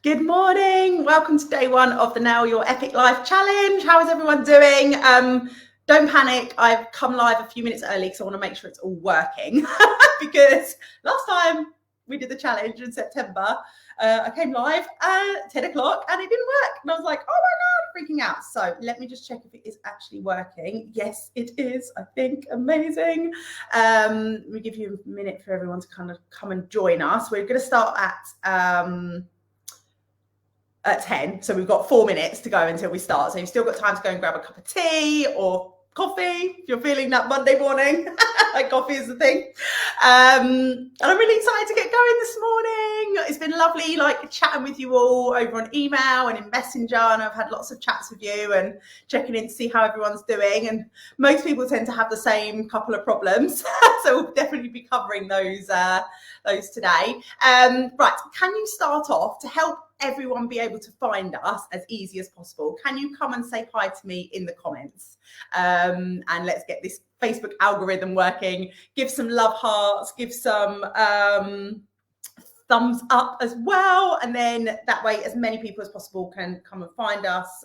Good morning. Welcome to day one of the Nail Your Epic Life Challenge. How is everyone doing? Don't panic. I've come live a few minutes early because I want to make sure it's all working. Because last time we did the challenge in September, I came live at 10 o'clock and it didn't work. And I was like, oh my God, freaking out. So let me just check if it is actually working. Yes, it is, I think. Amazing. We give you a minute for everyone to kind of come and join us. We're going to start at 10, so we've got 4 minutes to go until we start, so you've still got time to go and grab a cup of tea or coffee if you're feeling that Monday morning. Like coffee is the thing. And I'm really excited to get going this morning. It's been lovely like chatting with you all over on email and in Messenger, and I've had lots of chats with you and checking in to see how everyone's doing, and most people tend to have the same couple of problems. So we'll definitely be covering those today. Right, can you start off to help everyone be able to find us as easy as possible? Can you come and say hi to me in the comments? And let's get this Facebook algorithm working. Give some love hearts, give some thumbs up as well, and then that way as many people as possible can come and find us.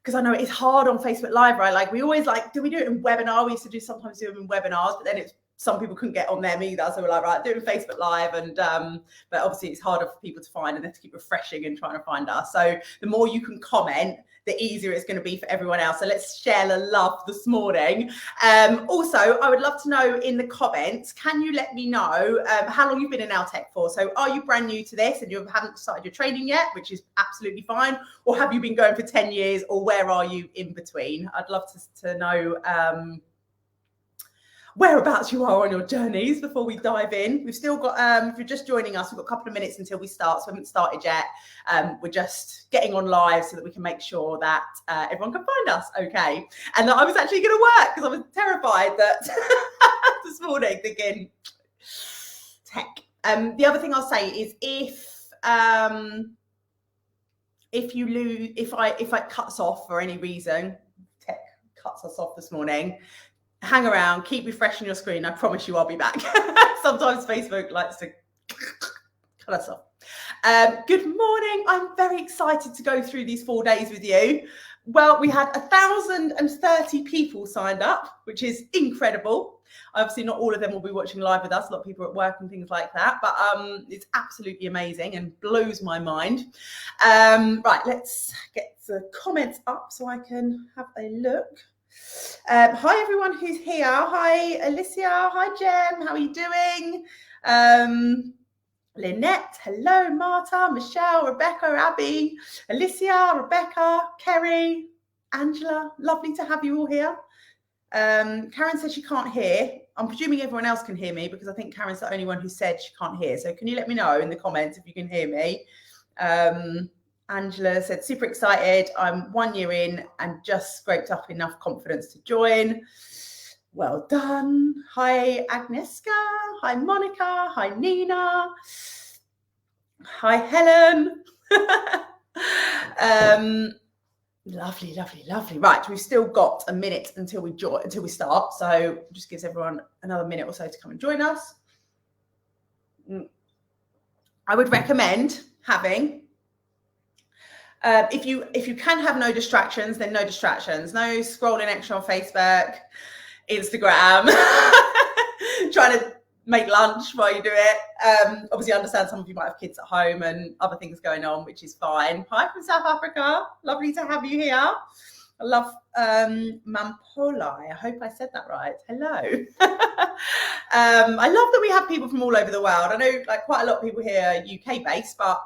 Because I know it's hard on Facebook Live, right? Like we always like, do we do it in webinar? We used to sometimes do them in webinars, but then some people couldn't get on them either. So we're like, right, doing Facebook Live. And but obviously it's harder for people to find, and they have to keep refreshing and trying to find us. So the more you can comment, the easier it's going to be for everyone else. So let's share the love this morning. Also, I would love to know in the comments, can you let me know how long you've been in Nailtech for? So are you brand new to this and you haven't started your training yet, which is absolutely fine? Or have you been going for 10 years, or where are you in between? I'd love to know whereabouts you are on your journeys before we dive in. We've still got, if you're just joining us, we've got a couple of minutes until we start, so we haven't started yet. We're just getting on live so that we can make sure that everyone can find us okay. And that I was actually going to work, because I was terrified that this morning, thinking tech. The other thing I'll say is if you lose, if it cuts off for any reason, tech cuts us off this morning, hang around, keep refreshing your screen. I promise you I'll be back. Sometimes Facebook likes to cut us off. Good morning. I'm very excited to go through these 4 days with you. Well, we had 1,030 people signed up, which is incredible. Obviously, not all of them will be watching live with us. A lot of people are at work and things like that, but it's absolutely amazing and blows my mind. Right, let's get the comments up so I can have a look. Hi everyone who's here. Hi Alicia, hi Jem, how are you doing? Lynette, hello. Marta, Michelle, Rebecca, Abby, Alicia, Rebecca, Kerry, Angela, lovely to have you all here. Karen says she can't hear. I'm presuming everyone else can hear me, because I think Karen's the only one who said she can't hear. So can you let me know in the comments if you can hear me? Angela said, super excited. I'm 1 year in and just scraped up enough confidence to join. Well done. Hi, Agnieszka. Hi, Monica. Hi, Nina. Hi, Helen. Lovely, lovely, lovely. Right, we've still got a minute until we start. So it just gives everyone another minute or so to come and join us. I would recommend having, if you can have no distractions, then no distractions. No scrolling extra on Facebook, Instagram, trying to make lunch while you do it. Obviously, I understand some of you might have kids at home and other things going on, which is fine. Hi from South Africa. Lovely to have you here. I love Mampolai. I hope I said that right. Hello. I love that we have people from all over the world. I know like quite a lot of people here are UK based, but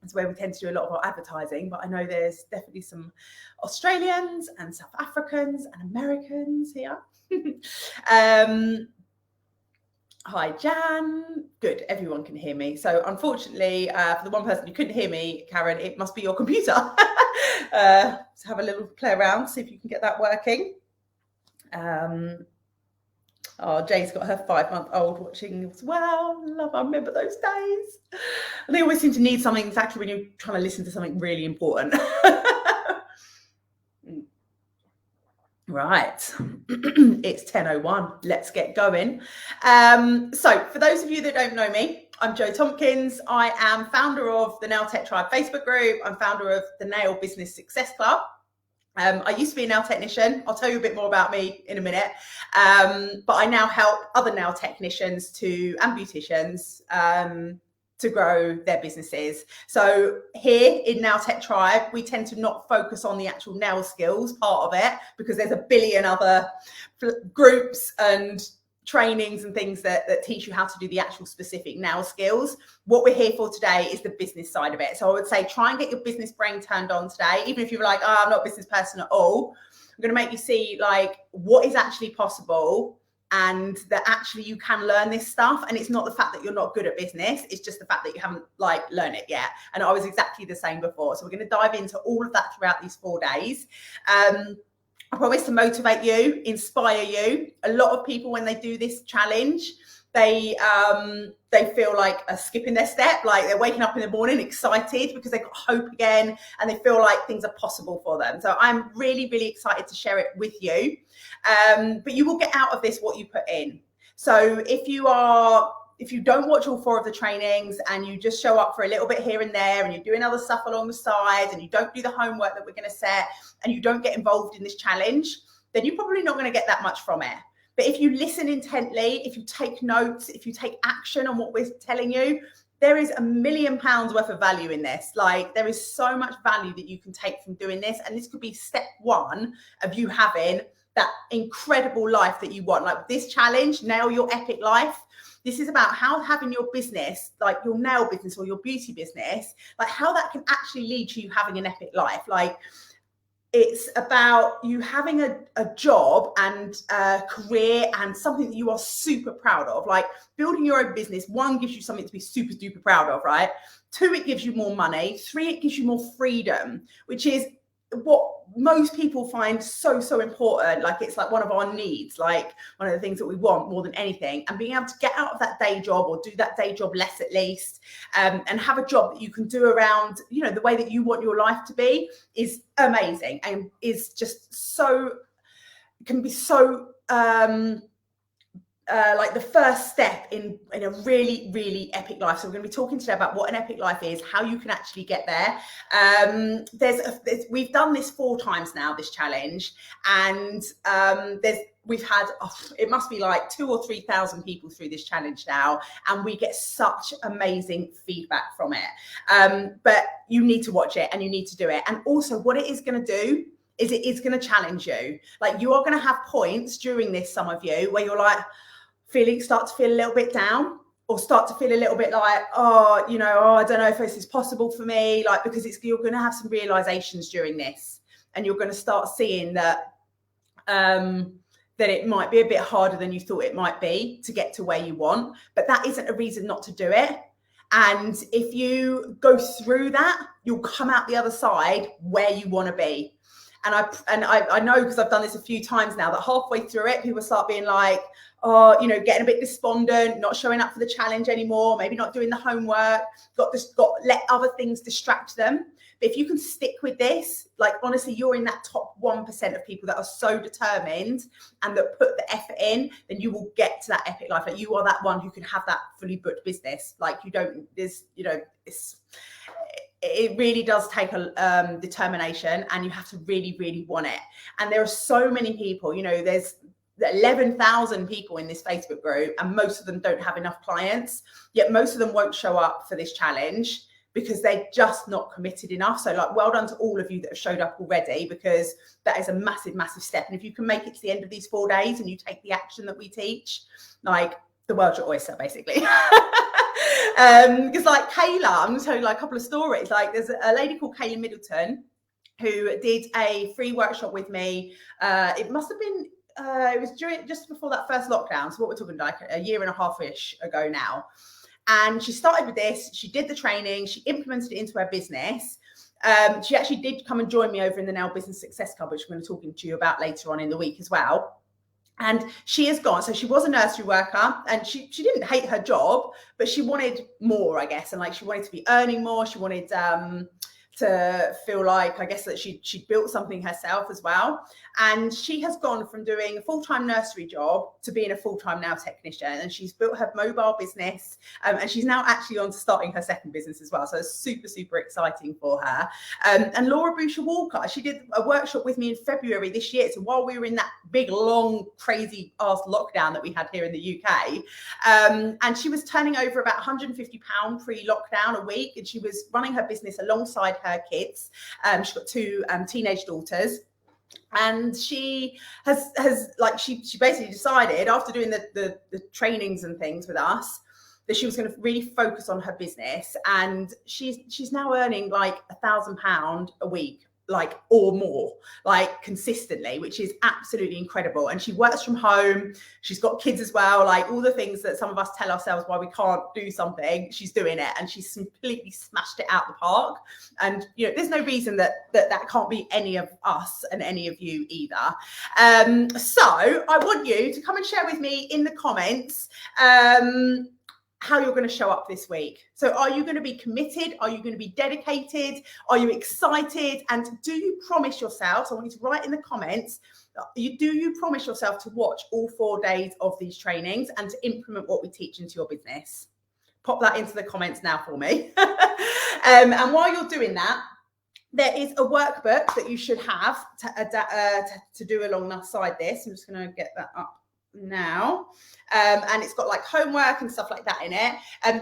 that's where we tend to do a lot of our advertising. But I know there's definitely some Australians and South Africans and Americans here. Hi, Jan. Good, everyone can hear me. So unfortunately, for the one person who couldn't hear me, Karen, it must be your computer. So have a little play around, see if you can get that working. Oh, Jay's got her 5-month-old watching as well. I remember those days. And they always seem to need something exactly when you're trying to listen to something really important. Right, it's 10:01. Let's get going. So for those of you that don't know me, I'm Jo Tompkins. I am founder of the Nail Tech Tribe Facebook group. I'm founder of the Nail Business Success Club. I used to be a nail technician. I'll tell you a bit more about me in a minute. But I now help other nail technicians and beauticians to grow their businesses. So here in Nail Tech Tribe, we tend to not focus on the actual nail skills part of it, because there's a billion other groups and trainings and things that teach you how to do the actual specific nail skills. What we're here for today is the business side of it. So I would say try and get your business brain turned on today. Even if you're like, oh, I'm not a business person at all, I'm going to make you see like what is actually possible, and that actually you can learn this stuff. And it's not the fact that you're not good at business, it's just the fact that you haven't like learned it yet. And I was exactly the same before. So we're going to dive into all of that throughout these 4 days. I promise to motivate you, inspire you. A lot of people, when they do this challenge, they feel like a skip in their step, like they're waking up in the morning excited because they've got hope again, and they feel like things are possible for them. So I'm really, really excited to share it with you. But you will get out of this what you put in. So if you don't watch all 4 of the trainings and you just show up for a little bit here and there, and you're doing other stuff along the side, and you don't do the homework that we're going to set, and you don't get involved in this challenge, then you're probably not going to get that much from it. But if you listen intently, if you take notes, if you take action on what we're telling you, there is £1 million worth of value in this. Like, there is so much value that you can take from doing this. And this could be step 1 of you having that incredible life that you want. Like this challenge, Nail Your Epic Life. This is about how having your business, like your nail business or your beauty business, like how that can actually lead to you having an epic life. Like, it's about you having a job and a career and something that you are super proud of. Like building your own business, 1, gives you something to be super duper proud of, right? 2, it gives you more money. 3, it gives you more freedom, which is what most people find so important. Like it's like one of our needs, like one of the things that we want more than anything. And being able to get out of that day job, or do that day job less at least, and have a job that you can do around, you know, the way that you want your life to be, is amazing, and is just so, can be so like the first step in a really, really epic life. So we're going to be talking today about what an epic life is, how you can actually get there. We've done this 4 times now, this challenge, and we've had, it must be like 2,000 or 3,000 people through this challenge now, and we get such amazing feedback from it. But you need to watch it and you need to do it. And also what it is going to do is it is going to challenge you. Like you are going to have points during this, some of you, where you're like, start to feel a little bit down, or start to feel a little bit like, I don't know if this is possible for me, like, because you're going to have some realizations during this, and you're going to start seeing that it might be a bit harder than you thought it might be to get to where you want, but that isn't a reason not to do it. And if you go through that, you'll come out the other side where you want to be. And I know, because I've done this a few times now, that halfway through it, people start being like, getting a bit despondent, not showing up for the challenge anymore, maybe not doing the homework, got let other things distract them. But if you can stick with this, like honestly, you're in that top 1% of people that are so determined and that put the effort in, then you will get to that epic life. Like you are that one who can have that fully booked business. Like it really does take a determination, and you have to really, really want it. And there are so many people, there's 11,000 people in this Facebook group, and most of them don't have enough clients, yet most of them won't show up for this challenge because they're just not committed enough. So like, well done to all of you that have showed up already, because that is a massive, massive step. And if you can make it to the end of these 4 days and you take the action that we teach, like the world's your oyster, basically. Because like Kayla, I'm going to tell you like a couple of stories. Like there's a lady called Kayla Middleton who did a free workshop with me. It must have been, it was just before that first lockdown. So what we're talking like a year and a half-ish ago now. And she started with this, she did the training, she implemented it into her business. She actually did come and join me over in the Nail Business Success Club, which I'm going to talk to you about later on in the week as well. And she has gone, so she was a nursery worker, and she didn't hate her job, but she wanted more, I guess. And like, she wanted to be earning more. She wanted to to feel like, I guess, that she built something herself as well. And she has gone from doing a full-time nursery job to being a full-time nail technician. And she's built her mobile business, and she's now actually on to starting her second business as well. So it's super, super exciting for her. And Laura Boucher Walker, she did a workshop with me in February this year. So while we were in that big, long, crazy ass lockdown that we had here in the UK, and she was turning over about £150 pre-lockdown a week, and she was running her business alongside her kids. She's got two teenage daughters. And she has she basically decided, after doing the trainings and things with us, that she was going to really focus on her business. And she's now earning like £1,000 a week, like, or more, like, consistently, which is absolutely incredible. And she works from home. She's got kids as well, like all the things that some of us tell ourselves why we can't do something, she's doing it, and she's completely smashed it out the park. And there's no reason that can't be any of us and any of you either. So I want you to come and share with me in the comments how you're going to show up this week. So are you going to be committed? Are you going to be dedicated? Are you excited? And do you promise yourself, so I want you to write in the comments, do you promise yourself to watch all 4 days of these trainings and to implement what we teach into your business? Pop that into the comments now for me. And while you're doing that, there is a workbook that you should have to do alongside this. I'm just going to get that up now, and it's got like homework and stuff like that in it.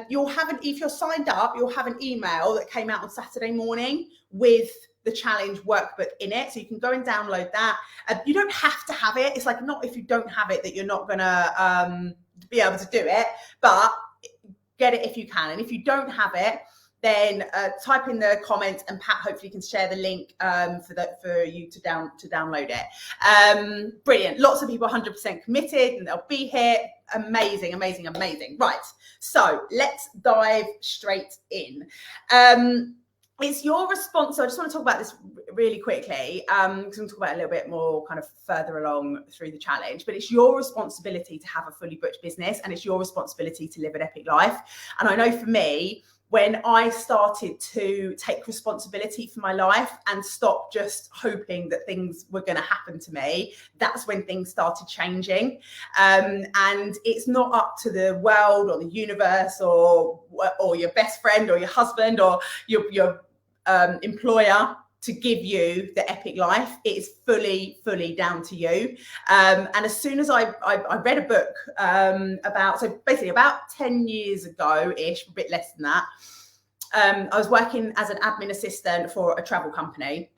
You'll have if you're signed up, you'll have an email that came out on Saturday morning with the challenge workbook in it, so you can go and download that. You don't have to have it. It's like, not if you don't have it that you're not gonna be able to do it, but get it if you can. And if you don't have it, then type in the comments, and Pat hopefully can share the link for you to download it. Brilliant. Lots of people 100% committed, and they'll be here. Amazing, amazing, amazing. Right. So let's dive straight in. It's your response. So I just want to talk about this really quickly, because I'm going to talk about it a little bit more kind of further along through the challenge. But it's your responsibility to have a fully booked business, and it's your responsibility to live an epic life. And I know for me, when I started to take responsibility for my life and stop just hoping that things were going to happen to me, that's when things started changing. And it's not up to the world or the universe or your best friend or your husband or your employer to give you the epic life. It is fully down to you. And as soon as I read a book about 10 years ago-ish, a bit less than that, I was working as an admin assistant for a travel company,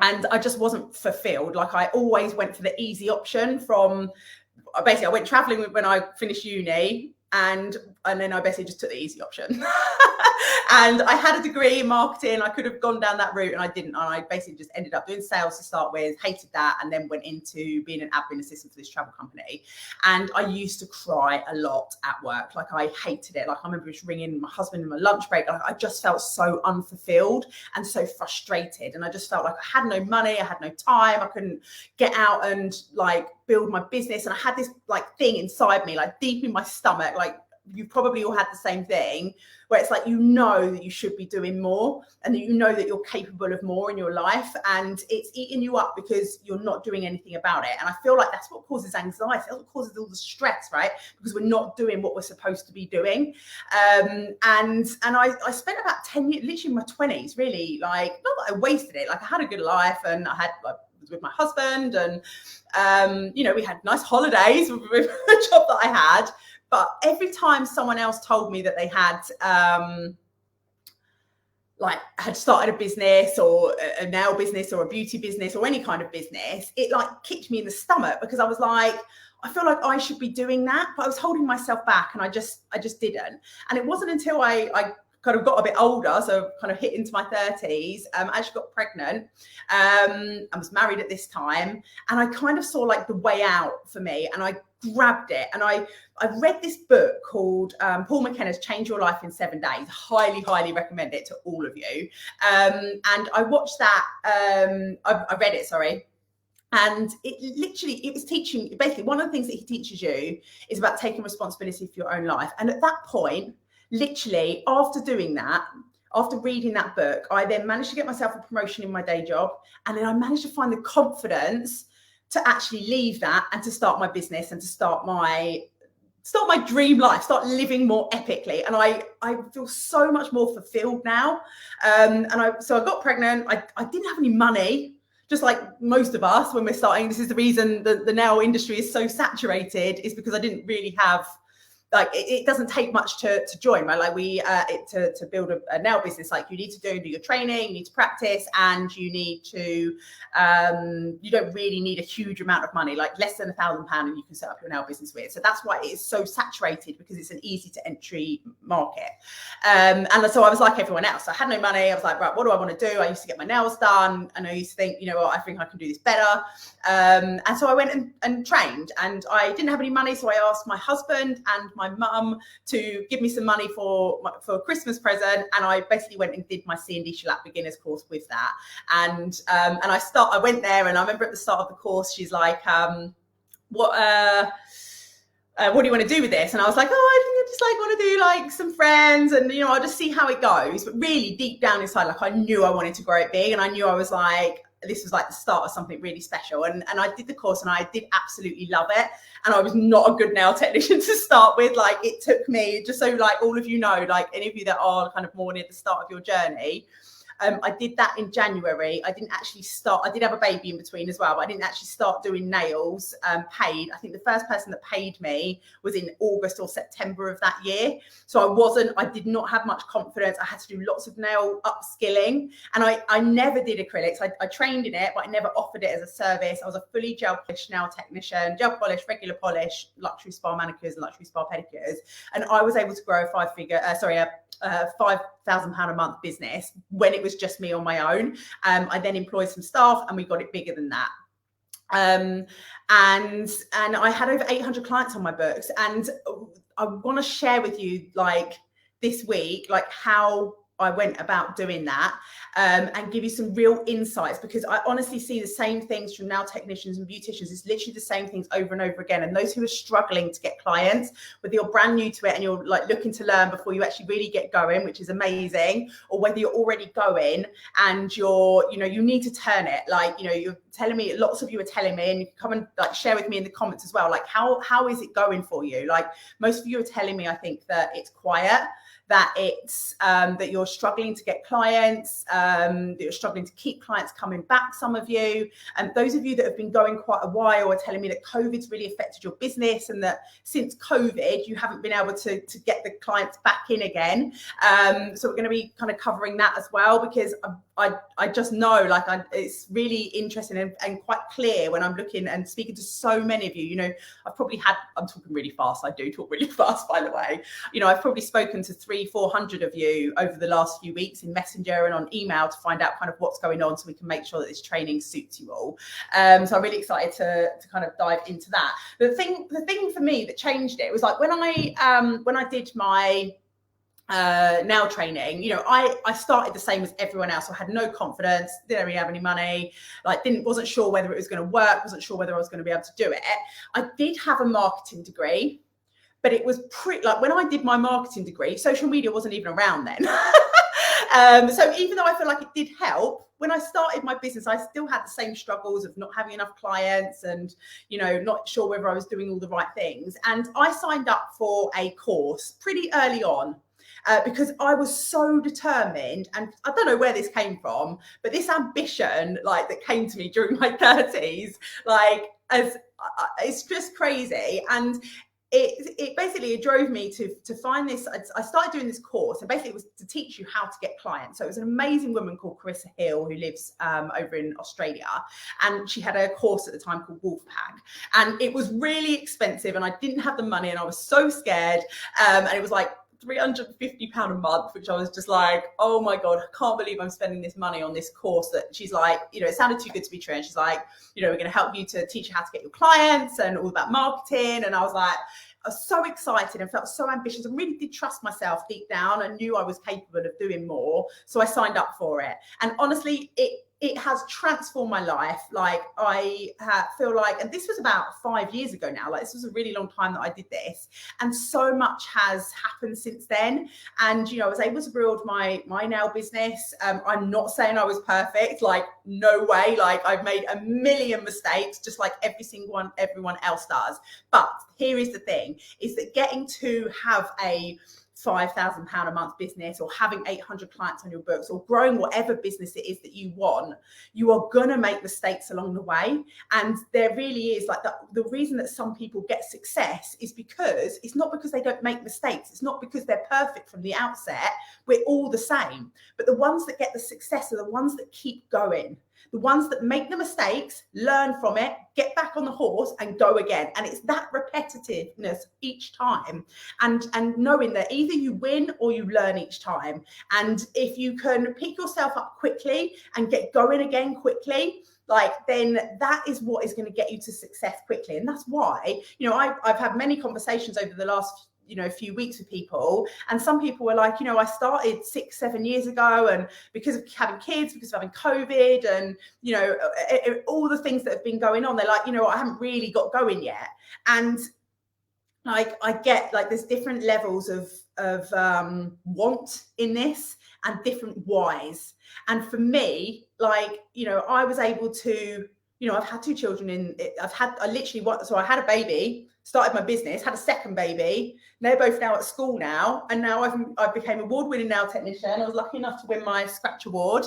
and I just wasn't fulfilled. Like, I always went for the easy option I went traveling when I finished uni, and then I basically just took the easy option. And I had a degree in marketing. I could have gone down that route, and I didn't. And I basically just ended up doing sales to start with, hated that, and then went into being an admin assistant for this travel company. And I used to cry a lot at work. Like, I hated it. Like, I remember just ringing my husband in my lunch break. Like, I just felt so unfulfilled and so frustrated. And I just felt like I had no money. I had no time. I couldn't get out and like build my business. And I had this like thing inside me, like deep in my stomach, like, you probably all had the same thing, where it's like, that you should be doing more, and that that you're capable of more in your life, and it's eating you up because you're not doing anything about it. And I feel like that's what causes anxiety. That's what causes all the stress, right? Because we're not doing what we're supposed to be doing. And I spent about 10 years, literally in my 20s, really, like, not that I wasted it. Like, I had a good life, and I was with my husband, and we had nice holidays with the job that I had. But every time someone else told me that they had started a business, or a nail business, or a beauty business, or any kind of business, it like kicked me in the stomach, because I was like, I feel like I should be doing that, but I was holding myself back, and I just didn't. And it wasn't until I kind of got a bit older, so kind of hit into my 30s, I actually got pregnant. I was married at this time, and I kind of saw like the way out for me, and I grabbed it. And I read this book called Paul McKenna's Change Your Life in 7 Days. Highly recommend it to all of you. And I watched that, I read it, sorry. And it was teaching, basically one of the things that he teaches you is about taking responsibility for your own life. And at that point, literally after doing that, after reading that book, I then managed to get myself a promotion in my day job. And then I managed to find the confidence to actually leave that and to start my business and to start my dream life, start living more epically. And I feel so much more fulfilled now. So I got pregnant. I didn't have any money, just like most of us when we're starting. This is the reason that the nail industry is so saturated, is because I didn't really have, like, it doesn't take much to join, right? Like to build a nail business, like you need to do your training, you need to practice, and you need to, you don't really need a huge amount of money, like less than £1,000 and you can set up your nail business with. So that's why it is so saturated, because it's an easy to entry market. And so I was like everyone else. I had no money. I was like, right, what do I want to do? I used to get my nails done, and I used to think, you know what, I think I can do this better. And so I went and trained, and I didn't have any money. So I asked my husband and my mum to give me some money for a Christmas present, and I basically went and did my C&D Shellac beginners course with that. And I went there, and I remember at the start of the course, she's like, what do you want to do with this? And I was like, I just like want to do like some friends, and you know, I'll just see how it goes. But really deep down inside, like I knew I wanted to grow it big, and I knew I was like, this was like the start of something really special. And I did the course, and I did absolutely love it. And I was not a good nail technician to start with. Like it took me, just so like all of you know, like any of you that are kind of more near the start of your journey, I did that in January. I didn't actually start. I did have a baby in between as well, but I didn't actually start doing nails paid. I think the first person that paid me was in August or September of that year. So I did not have much confidence. I had to do lots of nail upskilling, and I never did acrylics. I trained in it, but I never offered it as a service. I was a fully gel polish nail technician, gel polish, regular polish, luxury spa manicures and luxury spa pedicures. And I was able to grow a £5,000 a month business when it was just me on my own. I then employed some staff, and we got it bigger than that. And I had over 800 clients on my books. And I want to share with you, like this week, like how I went about doing that, and give you some real insights, because I honestly see the same things from nail technicians and beauticians. It's literally the same things over and over again. And those who are struggling to get clients, whether you're brand new to it and you're like looking to learn before you actually really get going, which is amazing, or whether you're already going and you need to turn it. Like, you know, you're telling me, lots of you are telling me, and you can come and like share with me in the comments as well, like how is it going for you? Like most of you are telling me, I think, that it's quiet, that it's that you're struggling to get clients, that you're struggling to keep clients coming back, some of you. And those of you that have been going quite a while are telling me that COVID's really affected your business, and that since COVID, you haven't been able to get the clients back in again. So we're going to be kind of covering that as well, because I just know, like, it's really interesting and quite clear when I'm looking and speaking to so many of you. You know, I'm talking really fast. I do talk really fast, by the way. You know, I've probably spoken to 300-400 of you over the last few weeks in Messenger and on email to find out kind of what's going on, so we can make sure that this training suits you all. So I'm really excited to kind of dive into that. The thing for me that changed it was like when I did my nail training, you know, I started the same as everyone else. I had no confidence, didn't really have any money, like wasn't sure whether it was going to work, wasn't sure whether I was going to be able to do it. I did have a marketing degree, but it was like when I did my marketing degree, social media wasn't even around then. So even though I feel like it did help, when I started my business, I still had the same struggles of not having enough clients and, you know, not sure whether I was doing all the right things. And I signed up for a course pretty early on, because I was so determined, and I don't know where this came from, but this ambition, like, that came to me during my 30s, like, it's just crazy. And it basically drove me to find this. I started doing this course, and basically it was to teach you how to get clients. So it was an amazing woman called Carissa Hill, who lives over in Australia, and she had a course at the time called Wolfpack, and it was really expensive, and I didn't have the money, and I was so scared, and it was like £350 a month, which I was just like, oh my God, I can't believe I'm spending this money on this course that she's like, you know, it sounded too good to be true. And she's like, you know, we're going to help you to teach you how to get your clients and all about marketing. And I was so excited and felt so ambitious, and really did trust myself deep down and knew I was capable of doing more. So I signed up for it. And honestly, it has transformed my life. Like I feel like, and this was about 5 years ago now, like this was a really long time that I did this, and so much has happened since then. And, you know, I was able to build my nail business. I'm not saying I was perfect, like no way, like I've made a million mistakes, just like everyone else does. But here is the thing, is that getting to have a £5,000 a month business, or having 800 clients on your books, or growing whatever business it is that you want, you are going to make mistakes along the way. And there really is, like, the reason that some people get success is because it's not because they don't make mistakes. It's not because they're perfect from the outset. We're all the same. But the ones that get the success are the ones that keep going. The ones that make the mistakes, learn from it, get back on the horse and go again. And it's that repetitiveness each time, and knowing that either you win or you learn each time. And if you can pick yourself up quickly and get going again quickly, like, then that is what is going to get you to success quickly. And that's why, you know, I've had many conversations over the last few weeks with people, and some people were like, I started 6-7 years ago, and because of having kids, because of having COVID, and all the things that have been going on, they're like, I haven't really got going yet. And like, I get, like, there's different levels of want in this, and different whys. And for me, like, I was able to, I've had 2 children I had a baby, started my business, had a second baby. They're both now at school now, and now I've became award-winning nail technician. I was lucky enough to win my Scratch Award,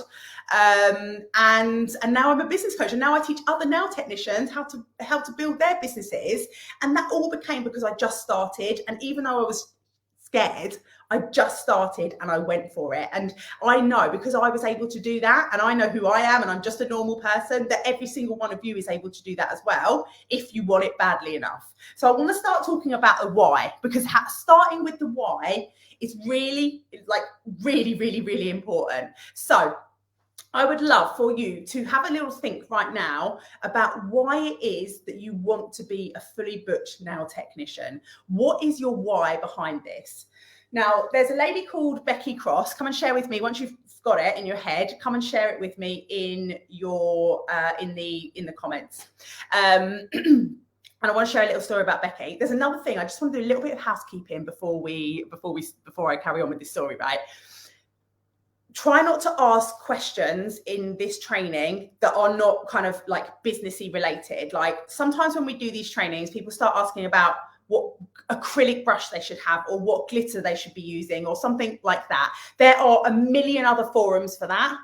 and now I'm a business coach, and now I teach other nail technicians how to build their businesses. And that all became because I just started, and even though I was scared, I just started and I went for it. And I know, because I was able to do that, and I know who I am, and I'm just a normal person, that every single one of you is able to do that as well, if you want it badly enough. So I want to start talking about the why, because starting with the why is really, really, really important. So I would love for you to have a little think right now about why it is that you want to be a fully booked nail technician. What is your why behind this? Now, there's a lady called Becky Cross. Come and share with me, once you've got it in your head, come and share it with me in your in the comments. And I want to share a little story about Becky. There's another thing. I just want to do a little bit of housekeeping before I carry on with this story, right? Try not to ask questions in this training that are not kind of like businessy related. Like, sometimes when we do these trainings, people start asking about what acrylic brush they should have, or what glitter they should be using, or something like that. There are a million other forums for that.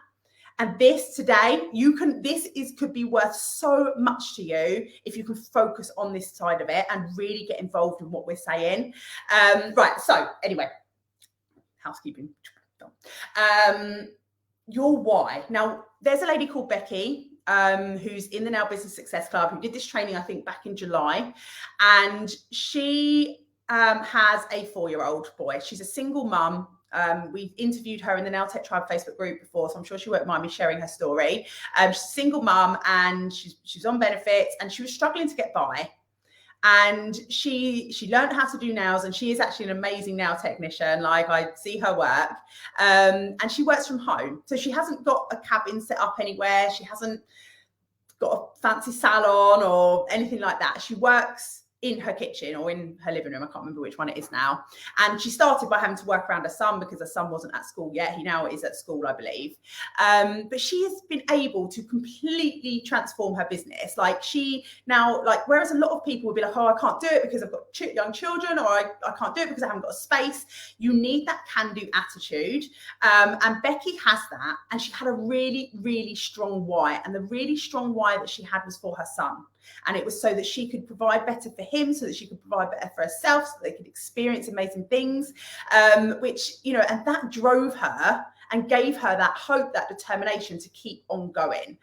And this today, could be worth so much to you if you can focus on this side of it and really get involved in what we're saying. Right. So anyway, housekeeping. Your why. Now, there's a lady called Becky, who's in the Nail Business Success Club, who did this training, I think, back in July. And she has a 4-year-old boy. She's a single mum. We've interviewed her in the Nail Tech Tribe Facebook group before, so I'm sure she won't mind me sharing her story. She's a single mum, and she's on benefits, and she was struggling to get by. And she learned how to do nails, and she is actually an amazing nail technician. Like, I see her work, and she works from home. So she hasn't got a cabin set up anywhere. She hasn't got a fancy salon or anything like that. She works in her kitchen or in her living room. I can't remember which one it is now. And she started by having to work around her son, because her son wasn't at school yet. He now is at school, I believe. But she has been able to completely transform her business. Like, she now, like, whereas a lot of people would be like, oh, I can't do it because I've got young children, or I can't do it because I haven't got a space. You need that can-do attitude. And Becky has that. And she had a really, really strong why. And the really strong why that she had was for her son. And it was so that she could provide better for him, so that she could provide better for herself, so they could experience amazing things, which, and that drove her and gave her that hope, that determination to keep on going.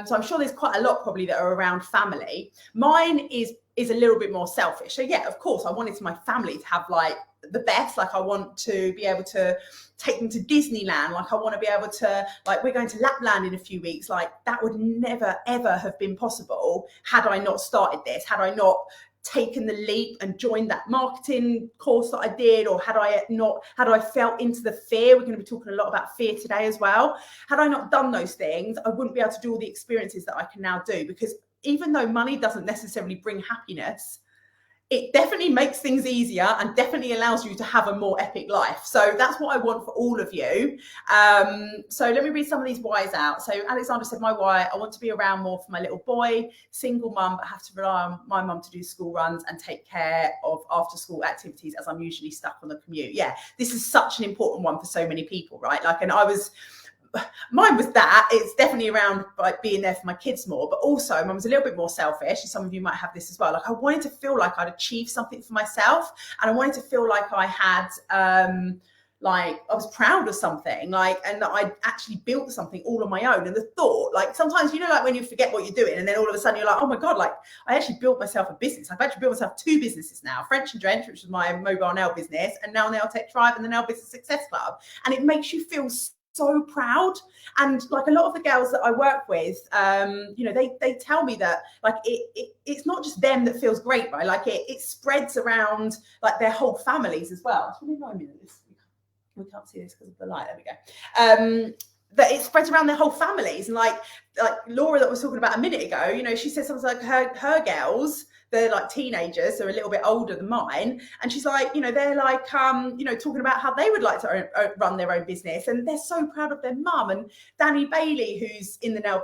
So I'm sure there's quite a lot probably that are around family. Mine is a little bit more selfish. So yeah, of course, I wanted my family to have like the best. Like, I want to be able to take them to Disneyland. Like, I want to be able to, like, we're going to Lapland in a few weeks. Like, that would never, ever have been possible had I not started this, had I not taken the leap and joined that marketing course that I did, or had I felt into the fear? We're going to be talking a lot about fear today as well. Had I not done those things, I wouldn't be able to do all the experiences that I can now do, because even though money doesn't necessarily bring happiness, it definitely makes things easier and definitely allows you to have a more epic life. So that's what I want for all of you. So let me read some of these whys out. So Alexandra said, my why: I want to be around more for my little boy, single mum, but have to rely on my mum to do school runs and take care of after school activities, as I'm usually stuck on the commute. Yeah, this is such an important one for so many people, right? Like, and mine was that. It's definitely around like being there for my kids more, but also mine was a little bit more selfish, and some of you might have this as well. Like, I wanted to feel like I'd achieved something for myself, and I wanted to feel like I had like I was proud of something, like, and that I'd actually built something all on my own. And the thought, like, sometimes, you know, like when you forget what you're doing and then all of a sudden you're like, oh my God, like I actually built myself a business. I've actually built myself 2 businesses now: French and Drench, which was my mobile nail business, and now Nail Tech Tribe and the Nail Business Success Club. And it makes you feel so proud. And like a lot of the girls that I work with, you know, they tell me that like it's not just them that feels great, right? Like it spreads around like their whole families as well. It's really annoying me that we can't see this because of the light. There we go. That it spreads around their whole families. And like Laura that was talking about a minute ago, you know, she said something like her girls, they're like teenagers, they're a little bit older than mine, and she's like, you know, they're like you know, talking about how they would like to run their own business, and they're so proud of their mum. And Danny Bailey, who was in the Nail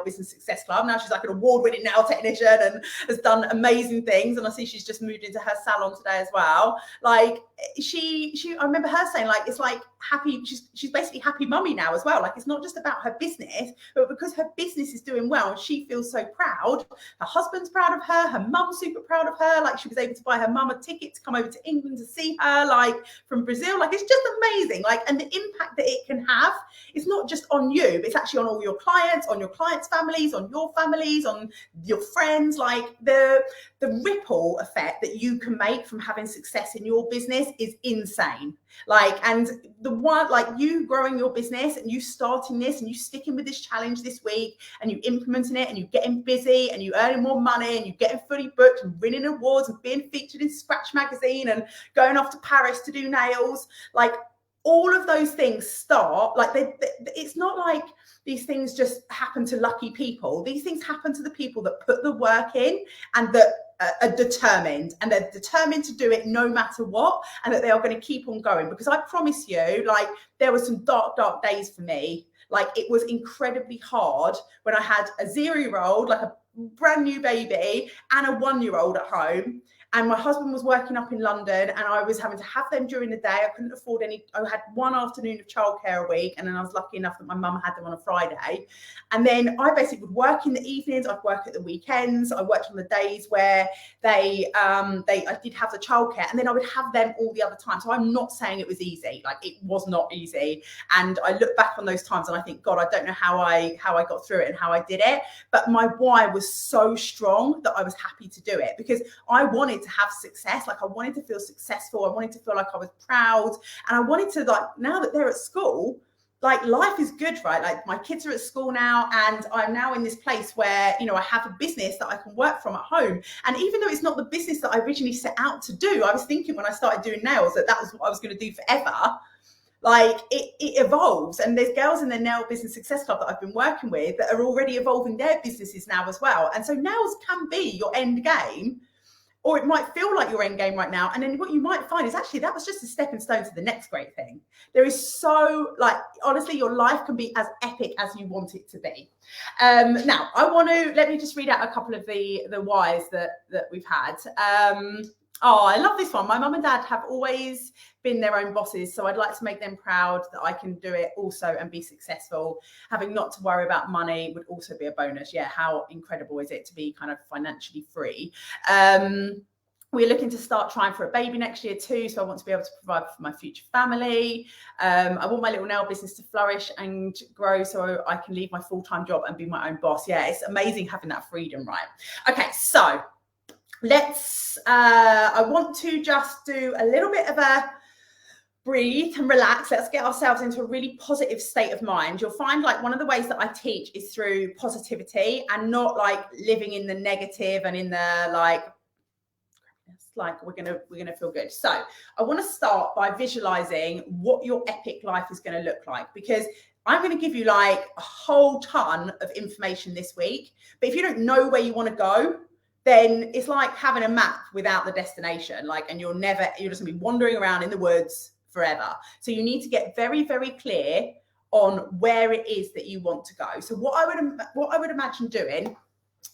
Business Success Club, now she's like an award-winning nail technician and has done amazing things, and I see she's just moved into her salon today as well. Like she I remember her saying, like, it's like happy, she's basically happy mummy now as well. Like, it's not just about her business, but because her business is doing well and she feels so proud, her husband's proud of her mum's super proud of her. Like, she was able to buy her mum a ticket to come over to England to see her, like, from Brazil. Like, it's just amazing. Like, and the impact that it can have is not just on you, but it's actually on all your clients, on your clients' families, on your families, on your friends. Like, the ripple effect that you can make from having success in your business is insane. Like, and the one, like, you growing your business and you starting this and you sticking with this challenge this week and you implementing it and you getting busy and you earning more money and you getting fully booked and winning awards and being featured in Scratch magazine and going off to Paris to do nails, like, all of those things start, like, it's not like these things just happen to lucky people. These things happen to the people that put the work in and that are determined, and they're determined to do it no matter what, and that they are going to keep on going. Because I promise you, like, there were some dark days for me. Like, it was incredibly hard when I had a 0-year-old, like a brand new baby, and a 1-year-old at home. And my husband was working up in London, and I was having to have them during the day. I couldn't afford any. I had one afternoon of childcare a week, and then I was lucky enough that my mum had them on a Friday. And then I basically would work in the evenings. I'd work at the weekends. I worked on the days where I did have the childcare, and then I would have them all the other time. So I'm not saying it was easy. Like, it was not easy. And I look back on those times and I think, God, I don't know how I got through it and how I did it. But my why was so strong that I was happy to do it, because I wanted to have success. Like, I wanted to feel successful. I wanted to feel like I was proud. And I wanted to, like, now that they're at school, like, life is good, right? Like, my kids are at school now, and I'm now in this place where, you know, I have a business that I can work from at home. And even though it's not the business that I originally set out to do, I was thinking when I started doing nails that was what I was going to do forever. Like, it evolves, and there's girls in the Nail Business Success Club that I've been working with that are already evolving their businesses now as well. And so nails can be your end game, or it might feel like your end game right now. And then what you might find is actually that was just a stepping stone to the next great thing. There is so, like, honestly, your life can be as epic as you want it to be. Now, let me just read out a couple of the whys that we've had. Oh, I love this one. My mum and dad have always been their own bosses, so I'd like to make them proud that I can do it also and be successful. Having not to worry about money would also be a bonus. Yeah, how incredible is it to be kind of financially free? We're looking to start trying for a baby next year too, so I want to be able to provide for my future family. I want my little nail business to flourish and grow so I can leave my full-time job and be my own boss. Yeah, it's amazing having that freedom, right? Okay, so I want to just do a little bit of a breathe and relax. Let's get ourselves into a really positive state of mind. You'll find, like, one of the ways that I teach is through positivity and not like living in the negative and in the, like, like we're gonna feel good. So I want to start by visualizing what your epic life is going to look like, because I'm going to give you like a whole ton of information this week. But if you don't know where you want to go, then it's like having a map without the destination, like, and you're just gonna be wandering around in the woods forever. So you need to get very, very clear on where it is that you want to go. So what I would imagine doing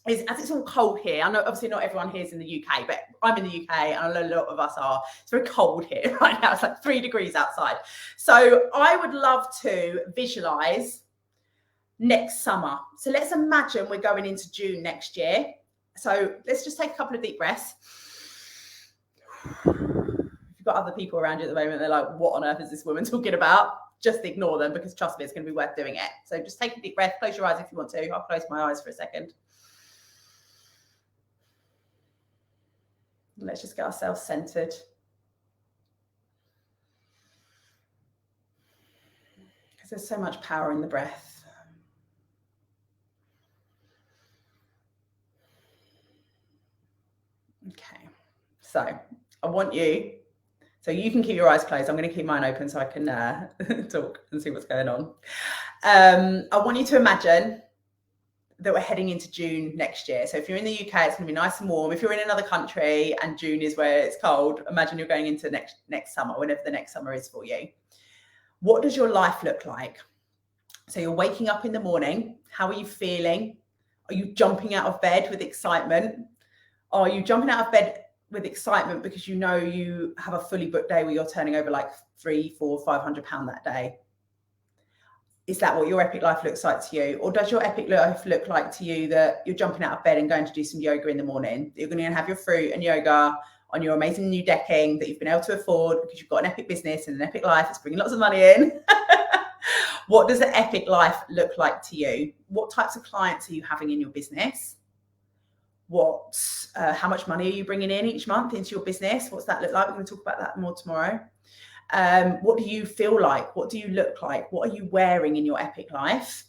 is, as it's all cold here, I know obviously not everyone here is in the UK, but I'm in the UK and I know a lot of us are. It's very cold here right now. It's like 3 degrees outside. So I would love to visualize next summer. So let's imagine we're going into June next year. So let's just take a couple of deep breaths. If you've got other people around you at the moment, they're like, what on earth is this woman talking about? Just ignore them, because trust me, it's going to be worth doing it. So just take a deep breath, close your eyes if you want to. I'll close my eyes for a second. Let's just get ourselves centered. Because there's so much power in the breath. Okay, so I want you, so you can keep your eyes closed. I'm going to keep mine open so I can talk and see what's going on. I want you to imagine that we're heading into June next year. So if you're in the UK, it's going to be nice and warm. If you're in another country and June is where it's cold, imagine you're going into next summer, whenever the next summer is for you. What does your life look like? So you're waking up in the morning. How are you feeling? Are you jumping out of bed with excitement? Are you jumping out of bed with excitement because you know you have a fully booked day where you're turning over like £300, £400, £500 that day? Is that what your epic life looks like to you? Or does your epic life look like to you that you're jumping out of bed and going to do some yoga in the morning? You're going to have your fruit and yoga on your amazing new decking that you've been able to afford because you've got an epic business and an epic life. It's bringing lots of money in. What does an epic life look like to you? What types of clients are you having in your business? How much money are you bringing in each month into your business? What's that look like? We're going to talk about that more tomorrow. What do you feel like? What do you look like? What are you wearing in your epic life?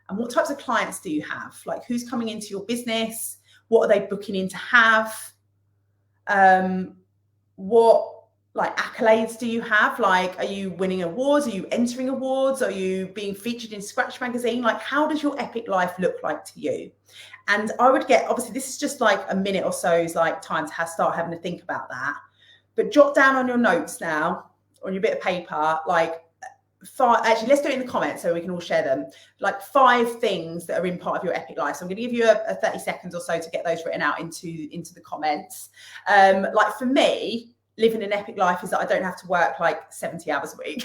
And what types of clients do you have? Like, who's coming into your business? What are they booking in to have? What like accolades do you have? Like, are you winning awards? Are you entering awards? Are you being featured in Scratch magazine? Like, how does your epic life look like to you? And I would get, obviously this is just like a minute or so's like time to start having to think about that, but jot down on your notes now, on your bit of paper, like actually let's do it in the comments so we can all share them, like 5 things that are in part of your epic life. So I'm going to give you a 30 seconds or so to get those written out into the comments. Like for me, living an epic life is that I don't have to work like 70 hours a week.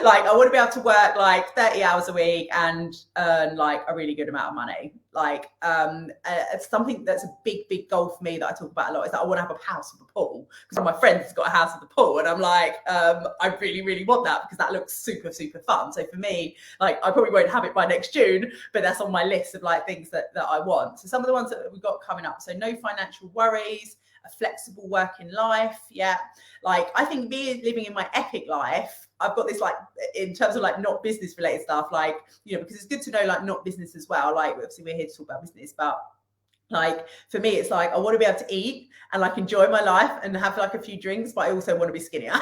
Like I want to be able to work like 30 hours a week and earn like a really good amount of money. Like it's something that's a big goal for me that I talk about a lot, is that I want to have a house with a pool, because one of my friends has got a house with a pool and I'm like, I really want that because that looks super fun. So for me, like I probably won't have it by next June, but that's on my list of like things that I want. So some of the ones that we've got coming up. So no financial worries, a flexible working life. Yeah. Like I think me living in my epic life, I've got this like, in terms of like not business related stuff, like, you know, because it's good to know like not business as well. Like obviously we're here to talk about business, but like for me, it's like, I want to be able to eat and like enjoy my life and have like a few drinks, but I also want to be skinnier.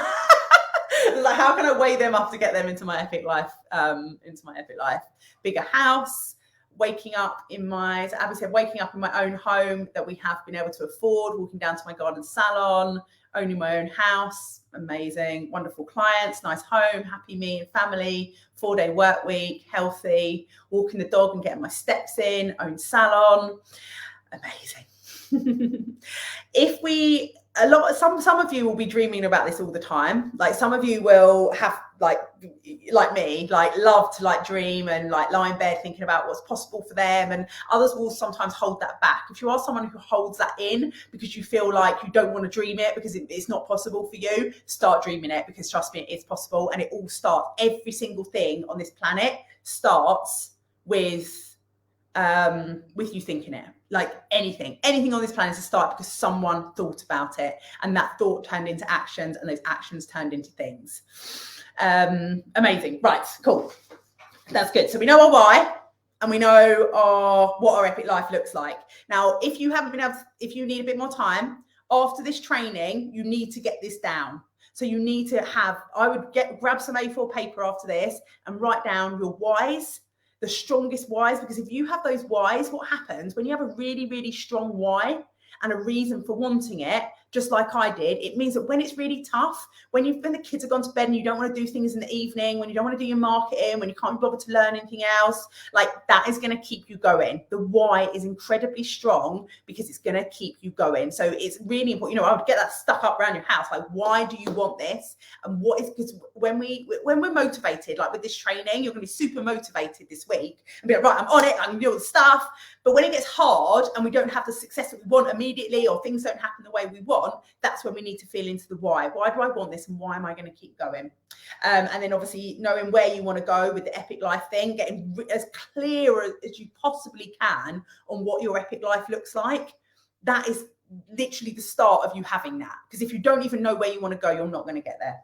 Like, how can I weigh them up to get them into my epic life, Bigger house, waking up in my, as Abby said, waking up in my own home that we have been able to afford, walking down to my garden salon, owning my own house, amazing, wonderful clients, nice home, happy me and family, 4-day work week, healthy, walking the dog and getting my steps in, own salon, amazing. Some of you will be dreaming about this all the time. Like some of you will have like me, like love to like dream and like lie in bed thinking about what's possible for them, and others will sometimes hold that back. If you are someone who holds that in because you feel like you don't want to dream it because it's not possible for you, start dreaming it, because trust me, it's possible. And it all starts, every single thing on this planet starts with you thinking it. Like anything on this planet is a start because someone thought about it, and that thought turned into actions, and those actions turned into things. Amazing. Right, cool. That's good. So we know our why, and we know what our epic life looks like. Now, if you need a bit more time, after this training, you need to get this down. So you need to have, I would grab some A4 paper after this and write down your whys, the strongest whys, because if you have those whys, what happens when you have a really, really strong why and a reason for wanting it, just like I did, it means that when it's really tough, when the kids have gone to bed and you don't want to do things in the evening, when you don't want to do your marketing, when you can't be bothered to learn anything else, like that is going to keep you going. The why is incredibly strong because it's going to keep you going. So it's really important. You know, I would get that stuck up around your house. Like, why do you want this? And what is, because when we're motivated, like with this training, you're going to be super motivated this week and be like, right, I'm on it, I can do all the stuff. But when it gets hard and we don't have the success that we want immediately, or things don't happen the way we want, that's when we need to feel into the why. Why do I want this, and why am I going to keep going? And then obviously knowing where you want to go with the epic life thing, getting as clear as you possibly can on what your epic life looks like. That is literally the start of you having that. Because if you don't even know where you want to go, you're not going to get there.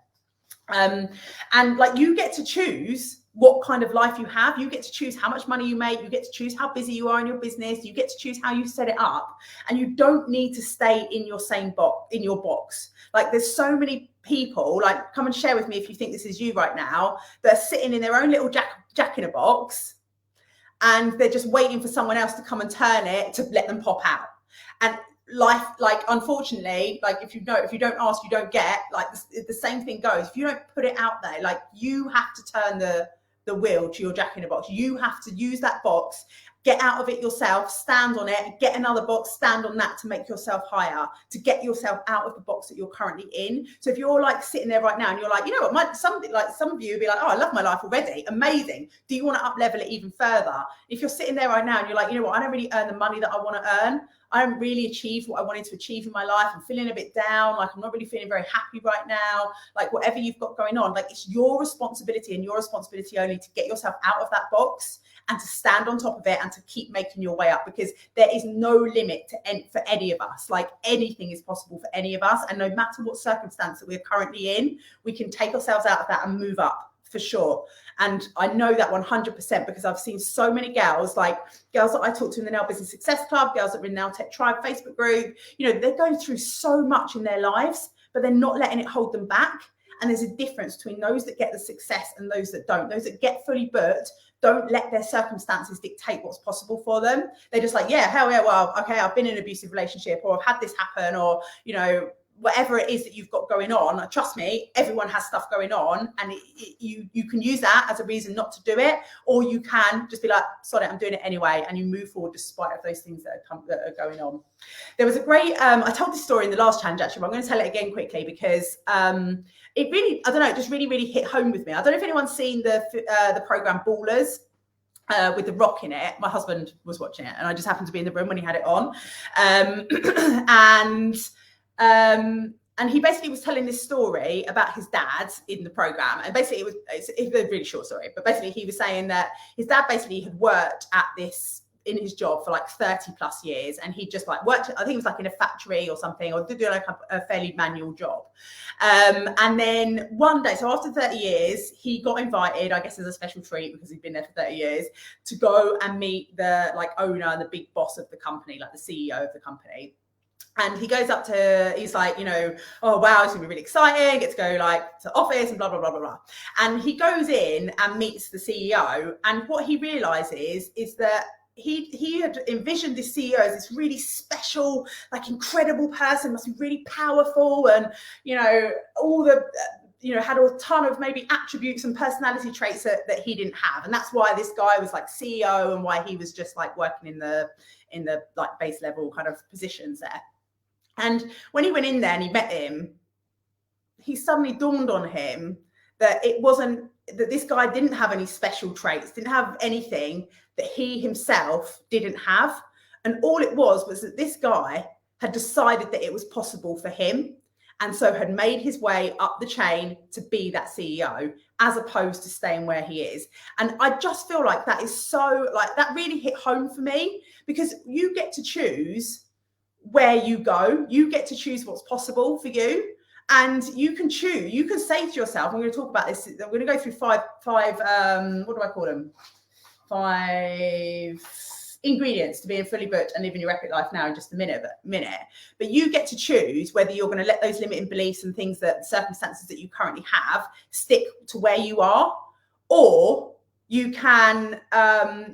And like, you get to choose what kind of life you have. You get to choose how much money you make. You get to choose how busy you are in your business. You get to choose how you set it up. And you don't need to stay in your same box, in your box. Like, there's so many people, like, come and share with me if you think this is you right now, that are sitting in their own little jack in a box, and they're just waiting for someone else to come and turn it to let them pop out. And life, like, unfortunately, like, if you don't ask, you don't get. Like, the same thing goes. If you don't put it out there, like, you have to turn the wheel to your jack in a box. You have to use that box, get out of it yourself, stand on it, get another box, stand on that to make yourself higher, to get yourself out of the box that you're currently in. So if you're like sitting there right now and you're like, you know what, some of you would be like, oh, I love my life already, amazing. Do you want to up level it even further? If you're sitting there right now and you're like, you know what, I don't really earn the money that I want to earn, I haven't really achieved what I wanted to achieve in my life, I'm feeling a bit down, like I'm not really feeling very happy right now, like whatever you've got going on, like, it's your responsibility, and your responsibility only, to get yourself out of that box and to stand on top of it and to keep making your way up, because there is no limit for any of us. Like, anything is possible for any of us, and no matter what circumstance that we're currently in, we can take ourselves out of that and move up, for sure. And I know that 100% because I've seen so many girls, like girls that I talk to in the Now Business Success Club, girls that are in Now Tech Tribe Facebook group, you know, they're going through so much in their lives, but they're not letting it hold them back. And there's a difference between those that get the success and those that don't. Those that get fully booked don't let their circumstances dictate what's possible for them. They're just like, yeah, hell yeah, well, okay, I've been in an abusive relationship, or I've had this happen, or, you know, whatever it is that you've got going on. Trust me, everyone has stuff going on, and you can use that as a reason not to do it, or you can just be like, sorry, I'm doing it anyway, and you move forward despite of those things that are going on. There was a great, I told this story in the last challenge actually, but I'm going to tell it again quickly because it really, I don't know, it just really, really hit home with me. I don't know if anyone's seen the program Ballers, with The Rock in it. My husband was watching it, and I just happened to be in the room when he had it on. And he basically was telling this story about his dad in the program. And basically it's a really short story, but basically he was saying that his dad basically had worked at this in his job for like 30 plus years. And he just like worked, I think it was like in a factory or something, or did like a fairly manual job. And then one day, so after 30 years, he got invited, I guess as a special treat because he'd been there for 30 years, to go and meet the like owner and the big boss of the company, like the CEO of the company. And he goes up to, he's like, you know, oh, wow, it's going to be really exciting. Get to go like to office and blah, blah, blah, blah, blah. And he goes in and meets the CEO. And what he realizes is that he had envisioned this CEO as this really special, like incredible person, must be really powerful. And, you know, all the, you know, had a ton of maybe attributes and personality traits that he didn't have. And that's why this guy was like CEO and why he was just like working in the like base level kind of positions there. And when he went in there and he met him, he suddenly dawned on him that it wasn't, that this guy didn't have any special traits, didn't have anything that he himself didn't have. And all it was that this guy had decided that it was possible for him, and so had made his way up the chain to be that CEO, as opposed to staying where he is. And I just feel like that is so, like, that really hit home for me, because you get to choose where you go, you get to choose what's possible for you, and you can choose, you can say to yourself, I'm going to talk about this, I'm going to go through five what do I call them, 5 ingredients to being fully booked and living your epic life now in just a minute. But you get to choose whether you're going to let those limiting beliefs and things, that circumstances that you currently have, stick to where you are, or you can